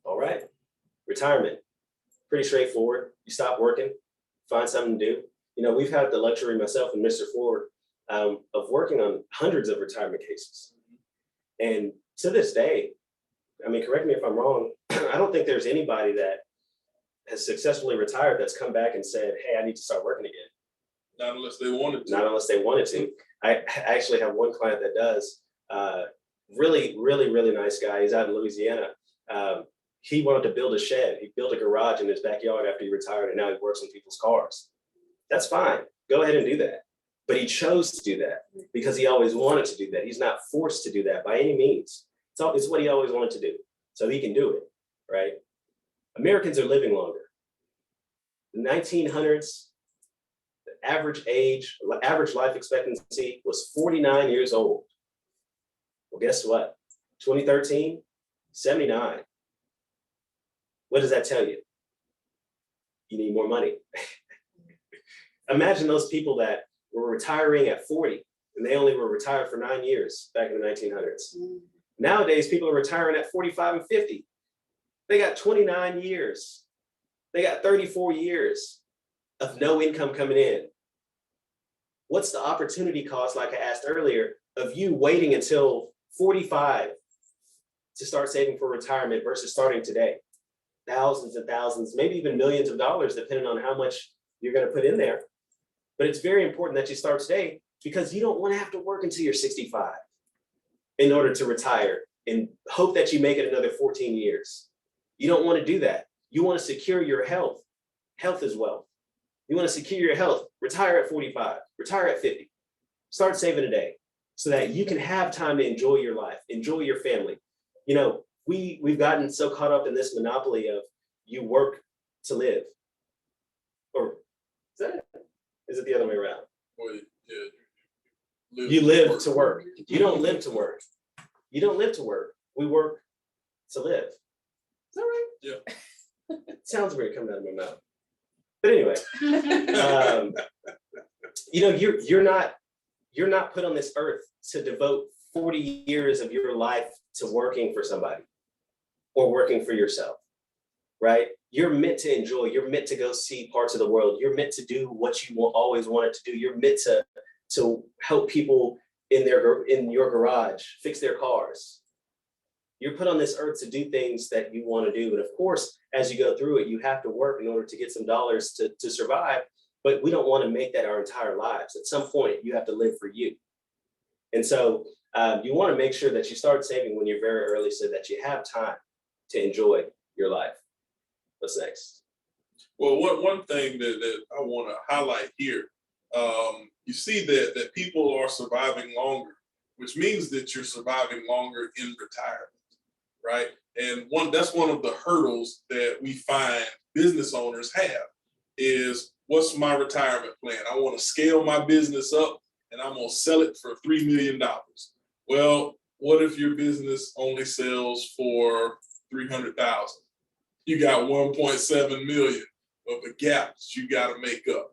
All right, retirement, pretty straightforward. You stop working, find something to do. You know, we've had the luxury, myself and Mr. Ford, of working on hundreds of retirement cases. And to this day, I mean, correct me if I'm wrong, I don't think there's anybody that has successfully retired that's come back and said, hey, I need to start working again. Not unless they wanted to. Not unless they wanted to. I actually have one client that does. Really, really, really nice guy. He's out in Louisiana. He wanted to build a shed. He built a garage in his backyard after he retired, and now he works on people's cars. That's fine. Go ahead and do that. But he chose to do that because he always wanted to do that. He's not forced to do that by any means. It's what he always wanted to do. So he can do it, right? Americans are living longer. The 1900s, the average life expectancy was 49 years old. Well, guess what? 2013, 79. What does that tell you? You need more money. Imagine those people that were retiring at 40 and they only were retired for 9 years back in the 1900s. Nowadays, people are retiring at 45 and 50. They got 29 years. They got 34 years of no income coming in. What's the opportunity cost, like I asked earlier, of you waiting until 45 to start saving for retirement versus starting today? Thousands and thousands, maybe even millions of dollars, depending on how much you're going to put in there. But it's very important that you start today because you don't want to have to work until you're 65 in order to retire and hope that you make it another 14 years. You don't want to do that. You want to secure your health. Health is wealth. You want to secure your health. Retire at 45, retire at 50. Start saving today so that you can have time to enjoy your life, enjoy your family. You know, we've gotten so caught up in this monopoly of you work to live. Or is that it? Is it the other way around? Well, yeah, you live to work. You don't live to work. You don't live to work. We work to live. Is that right? Yeah. It sounds weird coming out of my mouth. But anyway, you know, you're not put on this earth to devote 40 years of your life to working for somebody or working for yourself, right? You're meant to enjoy. You're meant to go see parts of the world. You're meant to do what you always wanted to do. You're meant to help people in your garage fix their cars. You're put on this earth to do things that you want to do. And of course, as you go through it, you have to work in order to get some dollars to survive. But we don't want to make that our entire lives. At some point, you have to live for you. And so you want to make sure that you start saving when you're very early so that you have time to enjoy your life. What's next? Well, one thing that I want to highlight here, you see that people are surviving longer, which means that you're surviving longer in retirement, right? And that's one of the hurdles that we find business owners have is, what's my retirement plan? I want to scale my business up and I'm going to sell it for $3 million. Well, what if your business only sells for $300,000? you got 1.7 million of the gap that you got to make up.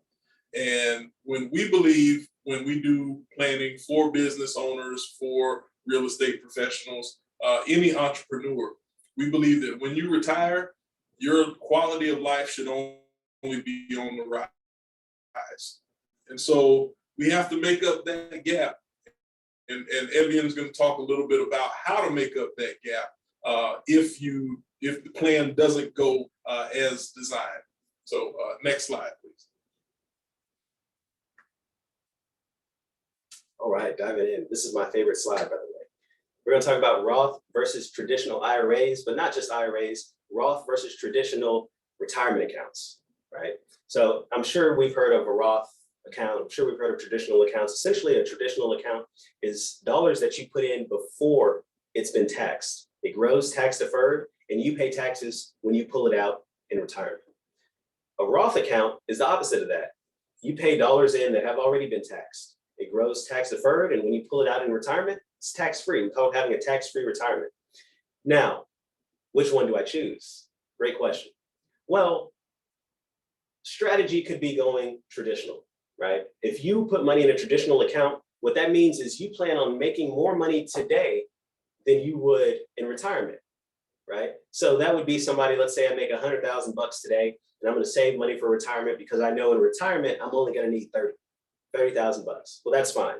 And when we do planning for business owners, for real estate professionals, any entrepreneur, we believe that when you retire, your quality of life should only be on the rise. And so we have to make up that gap. And Evian is going to talk a little bit about how to make up that gap if the plan doesn't go as designed. So next slide, please. All right, diving in. This is my favorite slide, by the way. We're going to talk about Roth versus traditional IRAs, but not just IRAs, Roth versus traditional retirement accounts, right? So I'm sure we've heard of a Roth account. I'm sure we've heard of traditional accounts. Essentially, a traditional account is dollars that you put in before it's been taxed. It grows tax deferred, and you pay taxes when you pull it out in retirement. A Roth account is the opposite of that. You pay dollars in that have already been taxed. It grows tax deferred, and when you pull it out in retirement, it's tax-free. We call it having a tax-free retirement. Now, which one do I choose? Great question. Well, strategy could be going traditional, right? If you put money in a traditional account, what that means is you plan on making more money today than you would in retirement, right? So that would be somebody, let's say I make $100,000 today, and I'm going to save money for retirement because I know in retirement, I'm only going to need $30,000. Well, that's fine.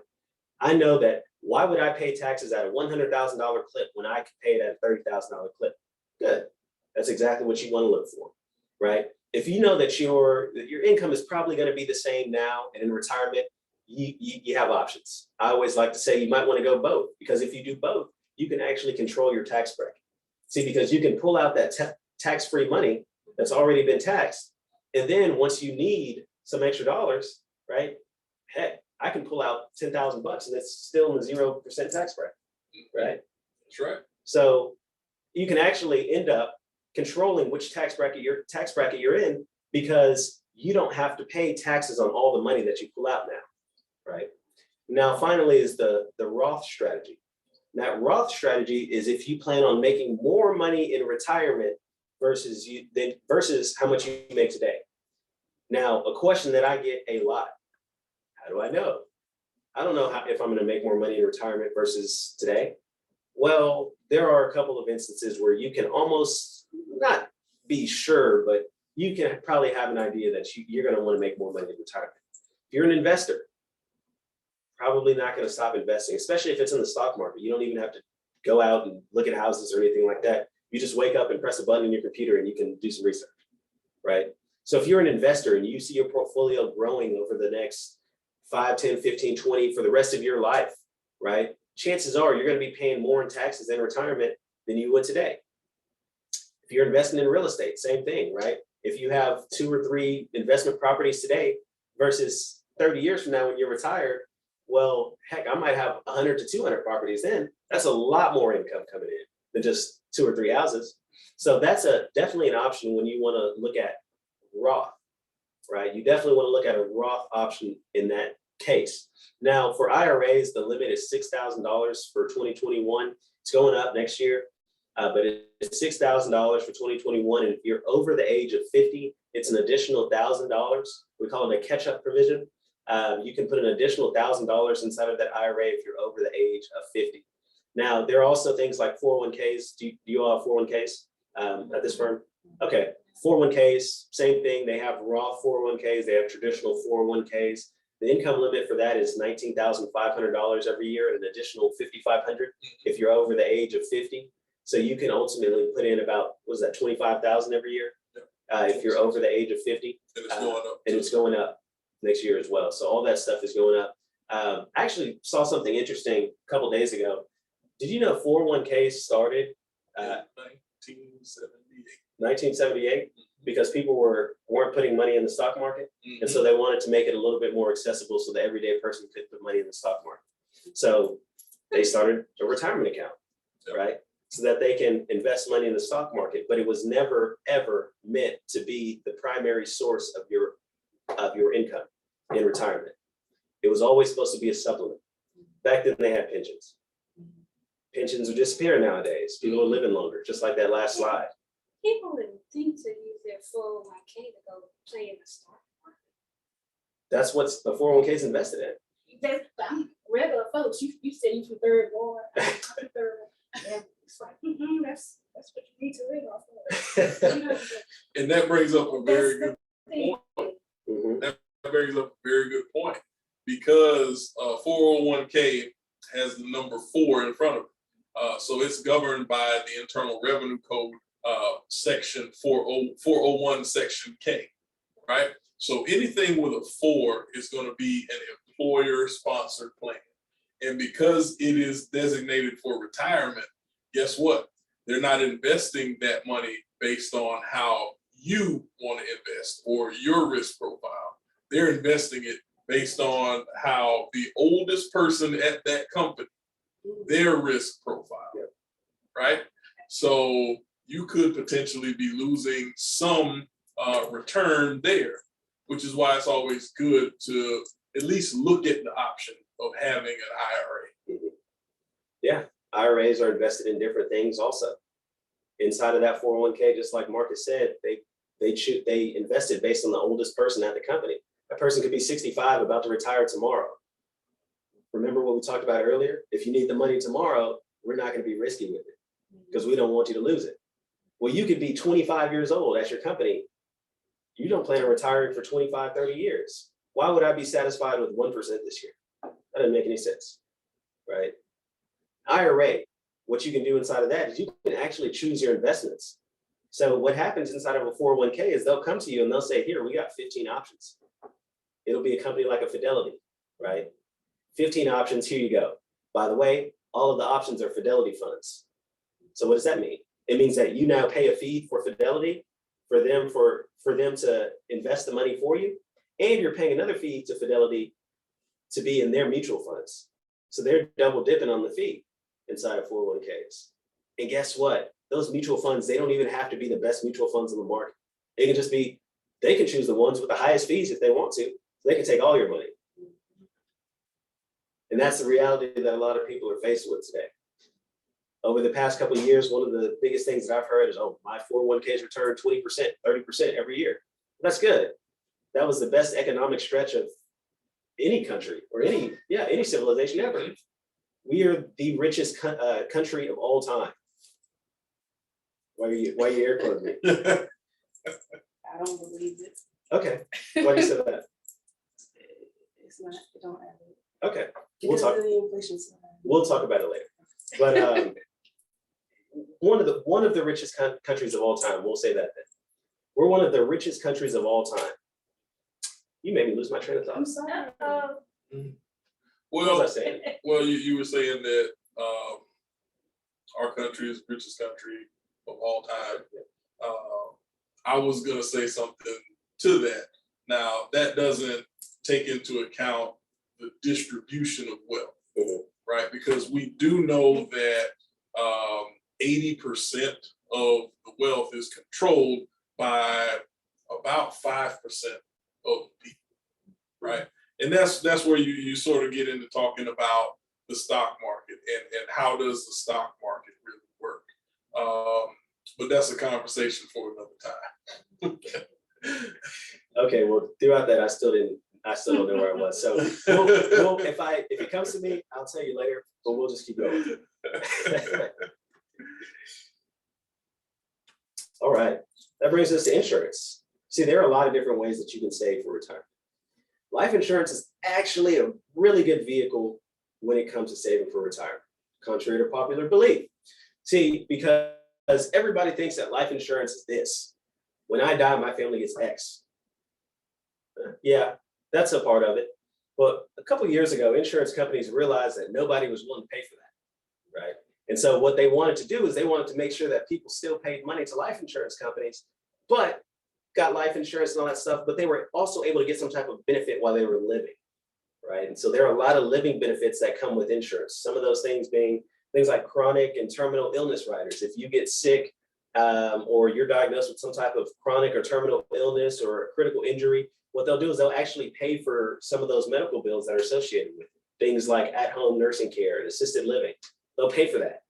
I know that. Why would I pay taxes at a $100,000 clip when I could pay it at a $30,000 clip? Good. That's exactly what you want to look for, right? If you know that your income is probably going to be the same now and in retirement, you have options. I always like to say you might want to go both, because if you do both, you can actually control your tax bracket. See, because you can pull out that tax-free money that's already been taxed. And then once you need some extra dollars, right? Heck, I can pull out $10,000 and it's still in the 0% tax bracket, right? That's right. So you can actually end up controlling which tax bracket you're in, because you don't have to pay taxes on all the money that you pull out now, right? Now, finally, is the Roth strategy. That Roth strategy is if you plan on making more money in retirement versus how much you make today. Now, a question that I get a lot: how do I know? I don't know if I'm going to make more money in retirement versus today. Well, there are a couple of instances where you can almost not be sure, but you can probably have an idea that you're going to want to make more money in retirement. If you're an investor, probably not going to stop investing, especially if it's in the stock market. You don't even have to go out and look at houses or anything like that. You just wake up and press a button in your computer and you can do some research, right? So if you're an investor and you see your portfolio growing over the next 5, 10, 15, 20 for the rest of your life, right? Chances are you're going to be paying more in taxes in retirement than you would today. If you're investing in real estate, same thing, right? If you have 2 or 3 investment properties today versus 30 years from now when you're retired, well, heck, I might have 100 to 200 properties then. That's a lot more income coming in than just 2 or 3 houses. So that's definitely an option when you want to look at Roth, right? You definitely want to look at a Roth option in that case. Now, for IRAs, the limit is $6,000 for 2021. It's going up next year, but it's $6,000 for 2021. And if you're over the age of 50, it's an additional $1,000. We call it a catch-up provision. You can put an additional $1,000 inside of that IRA if you're over the age of 50. Now, there are also things like 401ks. Do you all have 401ks at this firm? Okay, 401ks, same thing. They have Roth 401ks. They have traditional 401ks. The income limit for that is $19,500 every year, and an additional $5,500 if you're over the age of 50. So you can ultimately put in about, what is that, $25,000 every year if you're over the age of 50. And it's going up. And it's going up next year as well. So all that stuff is going up. I actually saw something interesting a couple days ago. Did you know 401ks started 1978 because people weren't putting money in the stock market, and so they wanted to make it a little bit more accessible so the everyday person could put money in the stock market. So they started a retirement account, right? So that they can invest money in the stock market, but it was never ever meant to be the primary source of your income in retirement. It was always supposed to be a supplement. Back then they had pensions. Pensions are disappearing nowadays. People are living longer, just like that last slide. people didn't think to use their 401k to go play in the stock market. That's what's the 401k is invested in. I'm regular folks. You said you from third ward. I'm third. Yeah, it's like that's what you need to read off of. You know, And that brings up a very good thing. point. Mhm. That brings up a very good point, because 401k has the number 4 in front of it. So it's governed by the Internal Revenue Code, section 401 section K, right? So anything with a 4 is going to be an employer sponsored plan. And because it is designated for retirement, guess what? They're not investing that money based on how you want to invest or your risk profile. They're investing it based on how the oldest person at that company, their risk profile, right? So you could potentially be losing some return there, which is why it's always good to at least look at the option of having an IRA. Yeah, IRAs are invested in different things also. Inside of that 401k, just like Marcus said, they invested based on the oldest person at the company. That person could be 65, about to retire tomorrow. Remember what we talked about earlier? If you need the money tomorrow, we're not going to be risky with it because we don't want you to lose it. Well, you could be 25 years old at your company. You don't plan on retiring for 25, 30 years. Why would I be satisfied with 1% this year? That doesn't make any sense, right? IRA, what you can do inside of that is you can actually choose your investments. So what happens inside of a 401k is they'll come to you and they'll say, here, we got 15 options. It'll be a company like a Fidelity, right? 15 options, here you go. By the way, all of the options are Fidelity funds. So what does that mean? It means that you now pay a fee for Fidelity for them to invest the money for you, and you're paying another fee to Fidelity to be in their mutual funds. So they're double dipping on the fee inside of 401ks. And guess what? Those mutual funds, they don't even have to be the best mutual funds in the market. They can just be, they can choose the ones with the highest fees if they want to. So they can take all your money. And that's the reality that a lot of people are faced with today. Over the past couple of years, one of the biggest things that I've heard is, oh, my 401ks return 20%, 30% every year. That's good. That was the best economic stretch of any country or any civilization ever. We are the richest country of all time. Why are you air quoting me? I don't believe it. Okay. Why do you say that? It's not, it don't add up. Okay. Because of the inflation side. We'll talk about it later. But one of the richest countries of all time, we'll say that then. We're one of the richest countries of all time. You made me lose my train of thought. I'm sorry. What was I saying? Well, you were saying that our country is the richest country of all time. I was gonna say something to that. Now, that doesn't take into account the distribution of wealth, right? Because we do know that 80% of the wealth is controlled by about 5% of the people, right? And that's where you sort of get into talking about the stock market and how does the stock market really work. But that's a conversation for another time. Okay, well, throughout that, I still don't know where I was. So we'll, if it comes to me, I'll tell you later, but we'll just keep going. All right, that brings us to insurance. See, there are a lot of different ways that you can save for retirement. Life insurance is actually a really good vehicle when it comes to saving for retirement, contrary to popular belief. See, because everybody thinks that life insurance is this. When I die, my family gets X. Yeah, that's a part of it. But a couple of years ago, insurance companies realized that nobody was willing to pay for that, right? And so what they wanted to do is they wanted to make sure that people still paid money to life insurance companies, but got life insurance and all that stuff, but they were also able to get some type of benefit while they were living, right? And so there are a lot of living benefits that come with insurance. Some of those things being things like chronic and terminal illness riders. If you get sick or you're diagnosed with some type of chronic or terminal illness or a critical injury, what they'll do is they'll actually pay for some of those medical bills that are associated with it. Things like at-home nursing care and assisted living. They'll pay for that.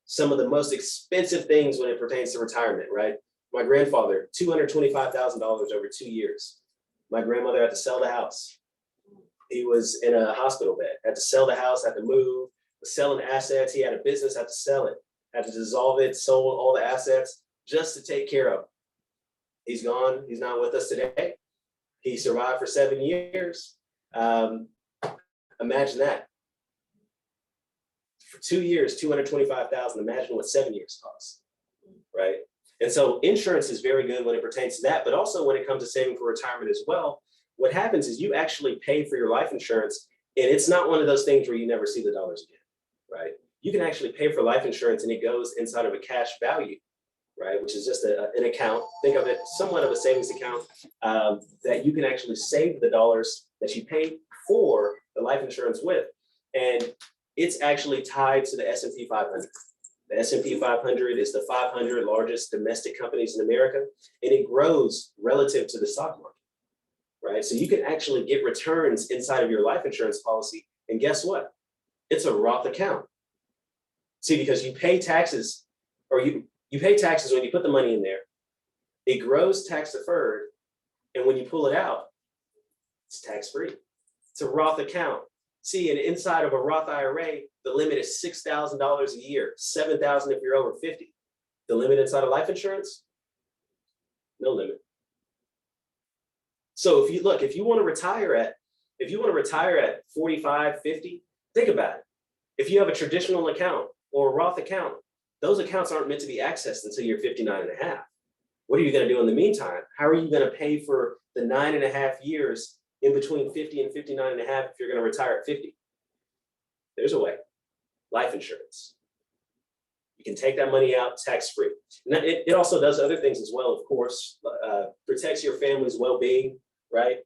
Some of the most expensive things when it pertains to retirement, right? My grandfather, $225,000 over 2 years. My grandmother had to sell the house. He was in a hospital bed, had to sell the house, had to move, was selling assets. He had a business, had to sell it, had to dissolve it, sold all the assets just to take care of him. He's gone. He's not with us today. He survived for 7 years. Imagine that. For 2 years, $225,000. Imagine what 7 years costs, right? And so insurance is very good when it pertains to that, but also when it comes to saving for retirement as well. What happens is you actually pay for your life insurance, and it's not one of those things where you never see the dollars again, right? You can actually pay for life insurance and it goes inside of a cash value, right? Which is just an account. Think of it somewhat of a savings account that you can actually save the dollars that you pay for the life insurance with. And it's actually tied to the S&P 500. The S&P 500 is the 500 largest domestic companies in America, and it grows relative to the stock market, right? So you can actually get returns inside of your life insurance policy. And guess what? It's a Roth account. See, because you pay taxes, or you pay taxes when you put the money in there. It grows tax deferred, and when you pull it out, it's tax free. It's a Roth account. See, and inside of a Roth IRA, the limit is $6,000 a year, $7,000 if you're over 50. The limit inside of life insurance, no limit. So if you want to retire at 45, 50, think about it. If you have a traditional account or a Roth account, those accounts aren't meant to be accessed until you're 59 and a half. What are you going to do in the meantime? How are you going to pay for the 9.5 years in between 50 and 59 and a half if you're going to retire at 50? There's a way. Life insurance. You can take that money out tax-free. It also does other things as well, of course. Protects your family's well-being, right?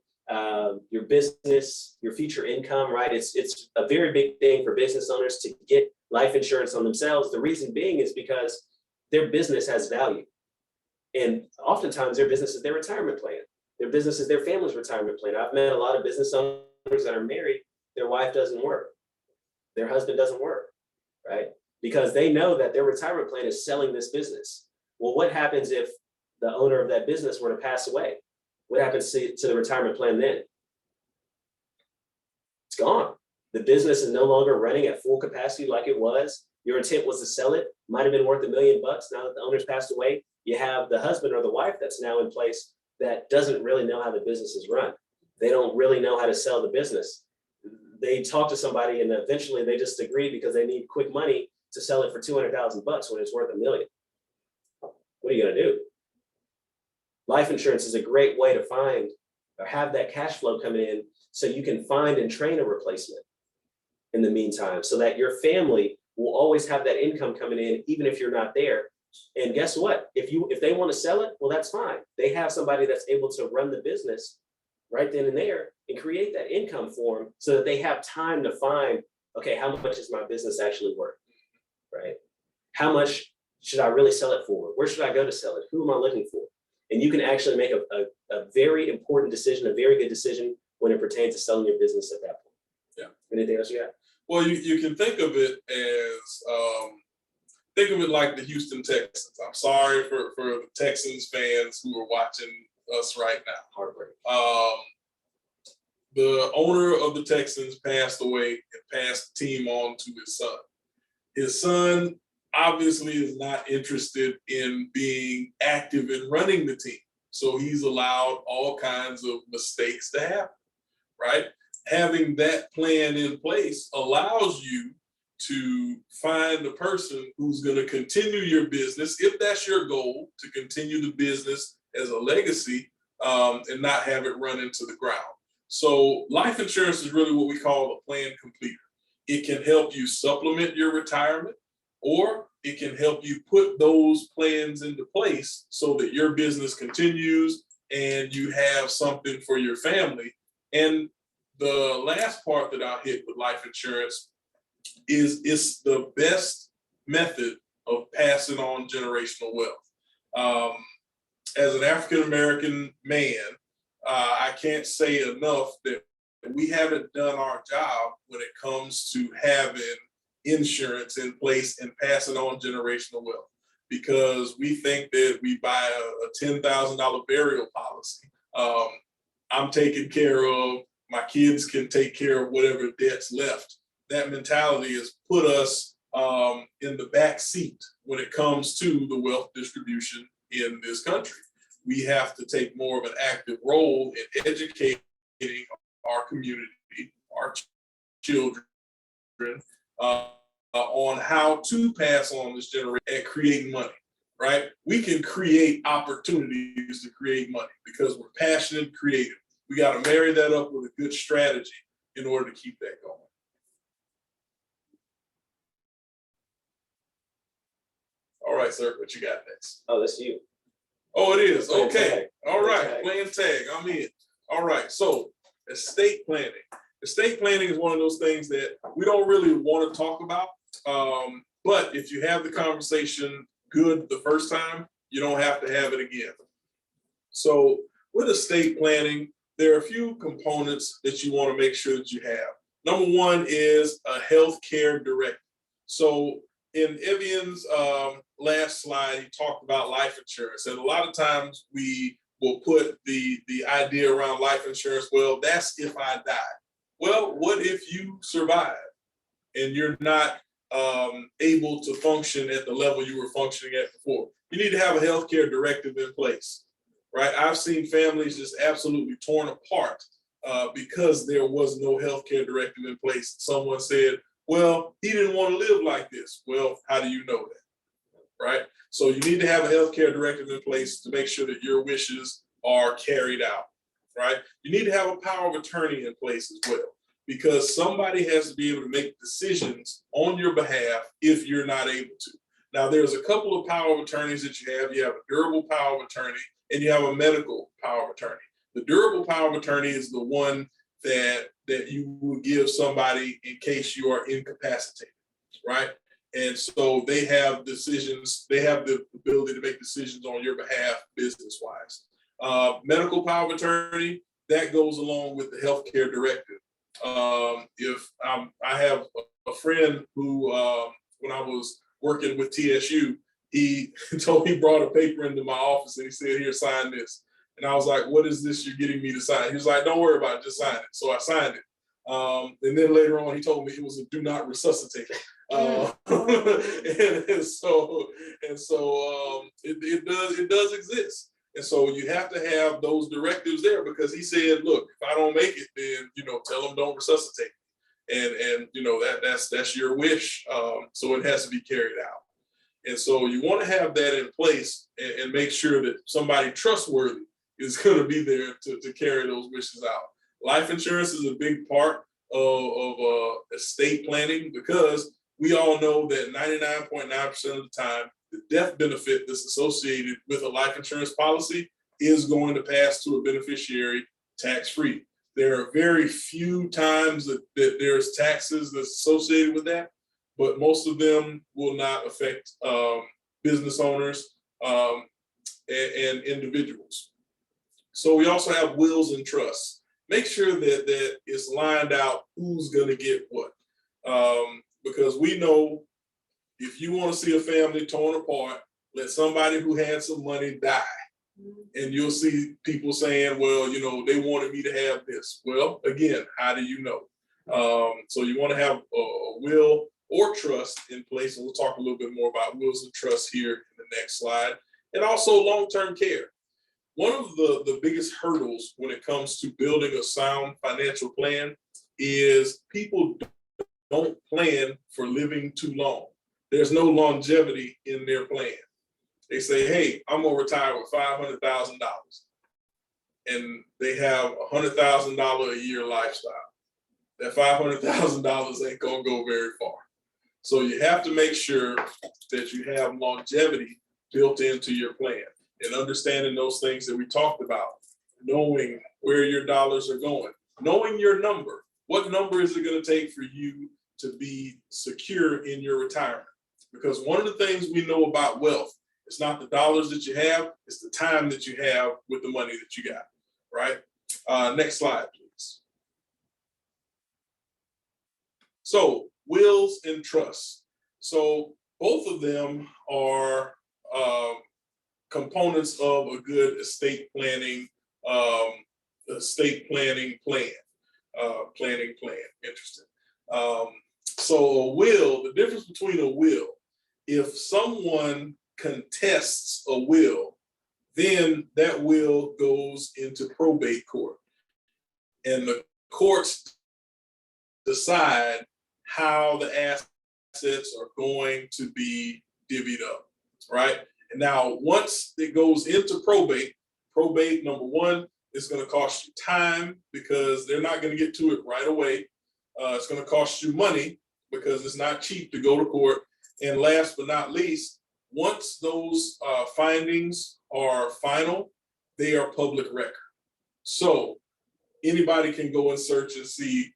Your business, your future income, right? It's a very big thing for business owners to get life insurance on themselves. The reason being is because their business has value. And oftentimes their business is their retirement plan. Their business is their family's retirement plan. I've met a lot of business owners that are married. Their wife doesn't work. Their husband doesn't work, right? Because they know that their retirement plan is selling this business. Well, what happens if the owner of that business were to pass away? What happens to the retirement plan then? It's gone. The business is no longer running at full capacity like it was. Your intent was to sell it. Might have been worth $1 million. Now that the owner's passed away, you have the husband or the wife that's now in place that doesn't really know how the business is run. They don't really know how to sell the business. They talk to somebody and eventually they just agree because they need quick money to sell it for $200,000 when it's worth $1 million. What are you going to do? Life insurance is a great way to find or have that cash flow coming in so you can find and train a replacement in the meantime so that your family will always have that income coming in even if you're not there. And guess what? If they want to sell it, well, that's fine. They have somebody that's able to run the business right then and there and create that income for them so that they have time to find, okay, how much is my business actually worth, right? How much should I really sell it for? Where should I go to sell it? Who am I looking for? And you can actually make a very important decision, a very good decision when it pertains to selling your business at that point. Yeah. Anything else you got? Well, you can think of it as, think of it like the Houston Texans. I'm sorry for the Texans fans who are watching us right now. Heartbreak. The owner of the Texans passed away and passed the team on to his son. His son obviously is not interested in being active in running the team. So he's allowed all kinds of mistakes to happen, right? Having that plan in place allows you to find the person who's going to continue your business, if that's your goal, to continue the business as a legacy and not have it run into the ground. So life insurance is really what we call a plan completer. It can help you supplement your retirement, or it can help you put those plans into place so that your business continues and you have something for your family. And the last part that I'll hit with life insurance is it's the best method of passing on generational wealth. As an African-American man, I can't say enough that we haven't done our job when it comes to having insurance in place and passing on generational wealth. because we think that we buy a $10,000 burial policy. I'm taken care of, my kids can take care of whatever debt's left. That mentality has put us in the back seat when it comes to the wealth distribution in this country. We have to take more of an active role in educating our community, our children, on how to pass on this generation and create money, right? We can create opportunities to create money because we're passionate and creative. We got to marry that up with a good strategy in order to keep that going. All right, sir, what you got next? Oh, that's you. Oh, it is. Playing Okay. tag. All Playing right. tag. Playing tag. I'm in. All right. So estate planning. Estate planning is one of those things that we don't really want to talk about. But if you have the conversation good the first time, you don't have to have it again. So with estate planning, there are a few components that you want to make sure that you have. Number one is a healthcare directive. So in Evian's last slide, he talked about life insurance. And a lot of times we will put the idea around life insurance, well, that's if I die. Well, what if you survive and you're not able to function at the level you were functioning at before? You need to have a healthcare directive in place, right? I've seen families just absolutely torn apart because there was no healthcare directive in place. Someone said, well, he didn't want to live like this. Well, how do you know that, right? So you need to have a healthcare directive in place to make sure that your wishes are carried out, right? You need to have a power of attorney in place as well, because somebody has to be able to make decisions on your behalf if you're not able to. Now, there's a couple of power of attorneys that you have. You have a durable power of attorney and you have a medical power of attorney. The durable power of attorney is the one that you will give somebody in case you are incapacitated, right? And so they have decisions, they have the ability to make decisions on your behalf business-wise. Medical power of attorney, that goes along with the healthcare directive. If I have a friend who, when I was working with TSU, he brought a paper into my office and he said, here, sign this. And I was like, what is this you're getting me to sign? He was like, don't worry about it, just sign it. So I signed it. And then later on, he told me it was a do not resuscitate. And so it does exist. And so you have to have those directives there, because he said, look, if I don't make it, then, tell them don't resuscitate. And that's your wish. So it has to be carried out. And so you want to have that in place and make sure that somebody trustworthy is going to be there to carry those wishes out. Life insurance is a big part of estate planning, because we all know that 99.9% of the time, the death benefit that's associated with a life insurance policy is going to pass to a beneficiary tax-free. There are very few times that there's taxes that's associated with that, but most of them will not affect business owners and individuals. So we also have wills and trusts. Make sure that it's lined out who's going to get what. Because we know if you want to see a family torn apart, let somebody who had some money die. And you'll see people saying, well, they wanted me to have this. Well, again, how do you know? So you want to have a will or trust in place. And we'll talk a little bit more about wills and trusts here in the next slide. And also long-term care. One of the biggest hurdles when it comes to building a sound financial plan is people don't plan for living too long. There's no longevity in their plan. They say, hey, I'm gonna retire with $500,000. And they have a $100,000 a year lifestyle. That $500,000 ain't gonna go very far. So you have to make sure that you have longevity built into your plan, and understanding those things that we talked about, knowing where your dollars are going, knowing your number. What number is it going to take for you to be secure in your retirement? Because one of the things we know about wealth, it's not the dollars that you have, it's the time that you have with the money that you got, right? Next slide, please. So wills and trusts. So both of them are components of a good estate planning plan. Interesting. So a will, the difference between a will, if someone contests a will, then that will goes into probate court. And the courts decide how the assets are going to be divvied up, right? And now, once it goes into probate, number one, it's going to cost you time because they're not going to get to it right away. It's going to cost you money because it's not cheap to go to court. And last but not least, once those findings are final, they are public record. So anybody can go and search and see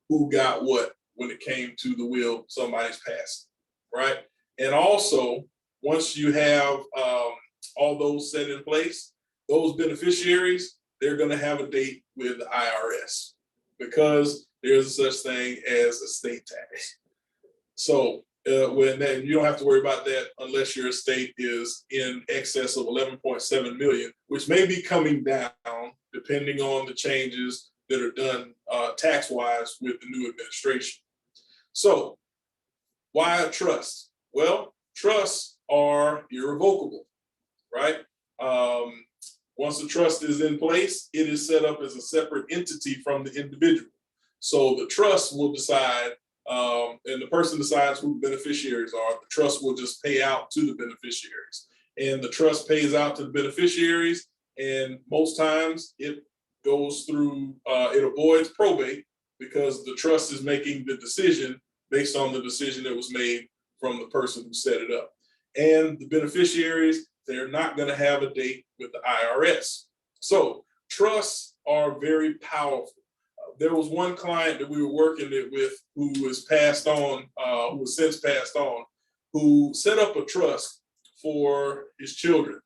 who got what when it came to the will somebody's passed, right? And also, once you have all those set in place, those beneficiaries, they're going to have a date with the IRS because there's a such thing as estate tax. So when that, you don't have to worry about that unless your estate is in excess of 11.7 million, which may be coming down depending on the changes that are done tax-wise with the new administration. So why a trust? Well, trusts are irrevocable, right? Once the trust is in place, it is set up as a separate entity from the individual. So the trust will decide, and the person decides who the beneficiaries are. The trust will just pay out to the beneficiaries. And the trust pays out to the beneficiaries, and most times it goes through, it avoids probate because the trust is making the decision based on the decision that was made from the person who set it up. And the beneficiaries, they're not going to have a date with the IRS. So trusts are very powerful. There was one client that we were working with who was passed on, who was since passed on, who set up a trust for his children.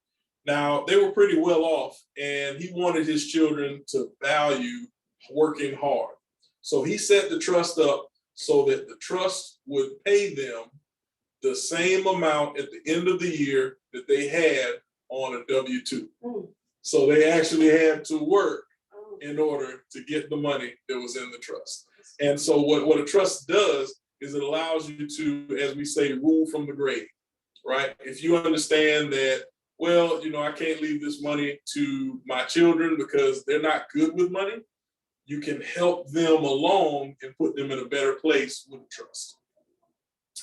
Now, they were pretty well off, and he wanted his children to value working hard. So he set the trust up so that the trust would pay them the same amount at the end of the year that they had on a W-2. So they actually had to work in order to get the money that was in the trust. And so what a trust does is it allows you to, as we say, rule from the grave, right? If you understand that, well, you know, I can't leave this money to my children because they're not good with money, you can help them along and put them in a better place with the trust.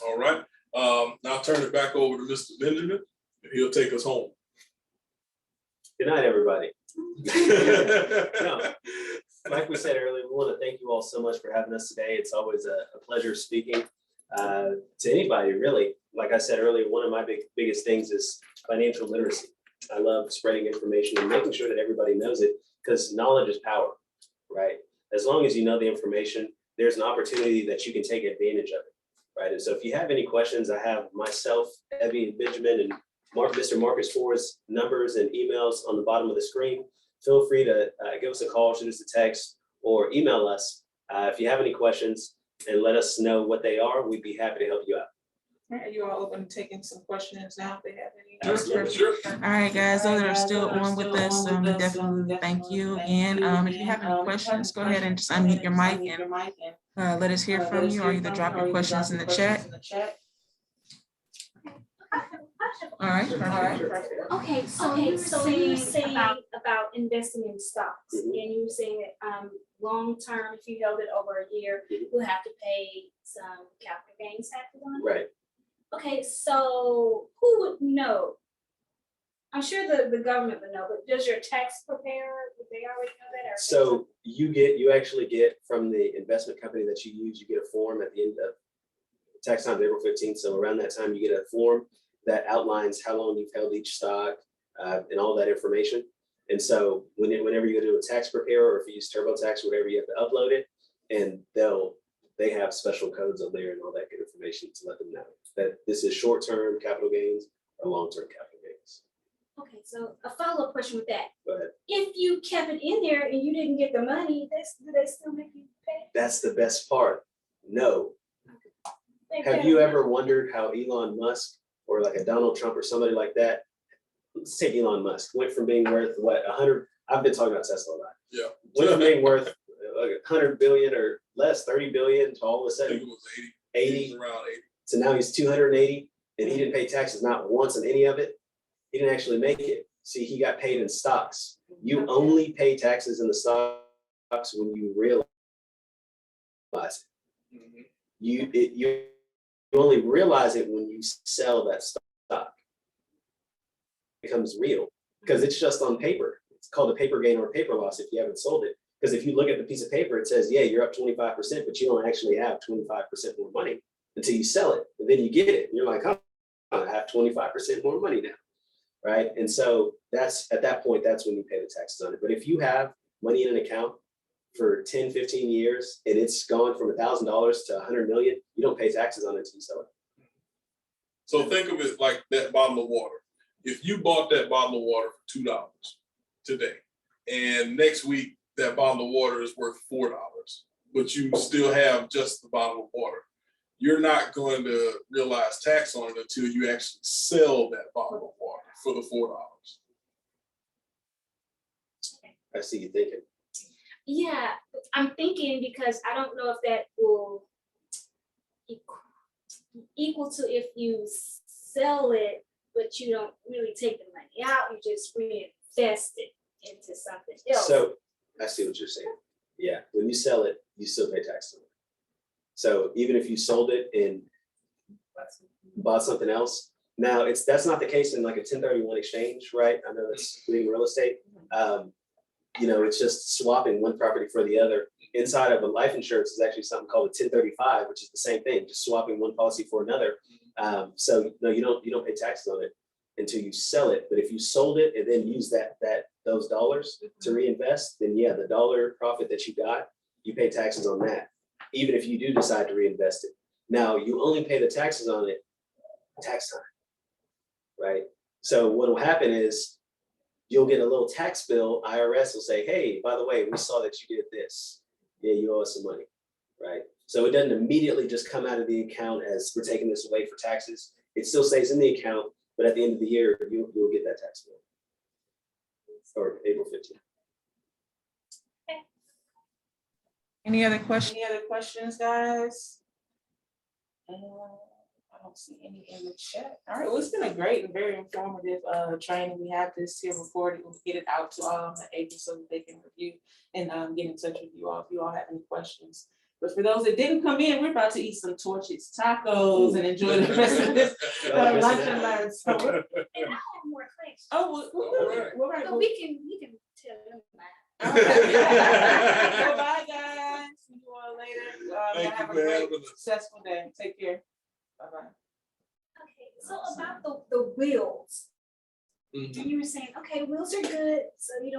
All right. Now I'll turn it back over to Mr. Benjamin, and he'll take us home. Good night, everybody. No, like we said earlier, we want to thank you all so much for having us today. It's always a pleasure speaking to anybody, really. Like I said earlier, one of my biggest things is financial literacy. I love spreading information and making sure that everybody knows it because knowledge is power, right? As long as you know the information, there's an opportunity that you can take advantage of it, right? And so if you have any questions, I have myself, Evie and Benjamin, and Mr. Marcus Ford's numbers and emails on the bottom of the screen. Feel free to give us a call, shoot us a text, or email us if you have any questions and let us know what they are. We'd be happy to help you out. Are you all open to taking some questions now if they have any? Absolutely, sure. All right, guys, those that are still on with us, we definitely thank you again. If you have any questions, go ahead and just unmute your mic and let us hear from you, or either drop your questions in the chat. All right. Okay, so you were saying about investing in stocks, and you were saying that long term, if you held it over a year, you'll have to pay some capital gains taxes on it. Right. Okay, so who would know? I'm sure the government would know, but does your tax preparer, would they already know that? Or So you actually get from the investment company that you use, you get a form at the end of tax time, April 15th. So around that time, you get a form that outlines how long you've held each stock and all that information. And so whenever you go to a tax preparer, or if you use TurboTax, whatever, you have to upload it, and they have special codes on there and all that good information to let them know that this is short-term capital gains or long-term capital gains. Okay, so a follow-up question with that. Go ahead. If you kept it in there and you didn't get the money, do they still make you pay? That's the best part. No. Have you ever wondered how Elon Musk or like a Donald Trump or somebody like that. Let's take Elon Musk. Went from being worth what 100. I've been talking about Tesla a lot. Yeah. Went from being worth 100 billion or less, 30 billion to all of a I think sudden it was 80. It was around 80. So now he's 280, and he didn't pay taxes not once on any of it. He didn't actually make it. See, he got paid in stocks. You only pay taxes in the stocks when you realize it. Mhm. You only realize it when you sell that stock. It becomes real because it's just on paper. It's called a paper gain or paper loss if you haven't sold it. Because if you look at the piece of paper, it says, yeah, you're up 25%, but you don't actually have 25% more money until you sell it. And then you get it. And you're like, oh, I have 25% more money now. Right. And so that's at that point, that's when you pay the taxes on it. But if you have money in an account for 10, 15 years and it's gone from $1,000 to 100 million, you don't pay taxes on it until you sell it. So think of it like that bottle of water. If you bought that bottle of water for $2 today, and next week that bottle of water is worth $4, but you still have just the bottle of water, you're not going to realize tax on it until you actually sell that bottle of water for the $4. I see you thinking. Yeah, I'm thinking because I don't know if that will equal to if you sell it, but you don't really take the money out, you just reinvest it into something else. So I see what you're saying. Yeah, when you sell it, you still pay tax on it. So even if you sold it and bought something else, now that's not the case in like a 1031 exchange, right? I know that's legal real estate. It's just swapping one property for the other. Inside of a life insurance is actually something called a 1035, which is the same thing, just swapping one policy for another. So no, you don't pay taxes on it until you sell it. But if you sold it and then use those dollars to reinvest, then yeah, the dollar profit that you got, you pay taxes on that, even if you do decide to reinvest it. Now you only pay the taxes on it tax time, right? So what will happen is you'll get a little tax bill. IRS will say, hey, by the way, we saw that you did this. Yeah, you owe us some money, right? So it doesn't immediately just come out of the account as we're taking this away for taxes. It still stays in the account, but at the end of the year, you'll get that tax bill. Or April 15th. Any other questions, guys? I don't see any in the chat. All right, well, it's been a great and very informative training. We have this here recorded. We'll get it out to all the agents so that they can review and get in touch with you all if you all have any questions. But for those that didn't come in, we're about to eat some Torches tacos and enjoy the rest of this lunch and learn. So And I have more questions. oh, we're right. So we can tell them that. All right. Bye, guys. See you all later. Thank Have you a for great, having us. successful day. Take care. Bye-bye. Okay, so about the wheels, Mhm. you were saying, okay, wheels are good, so you don't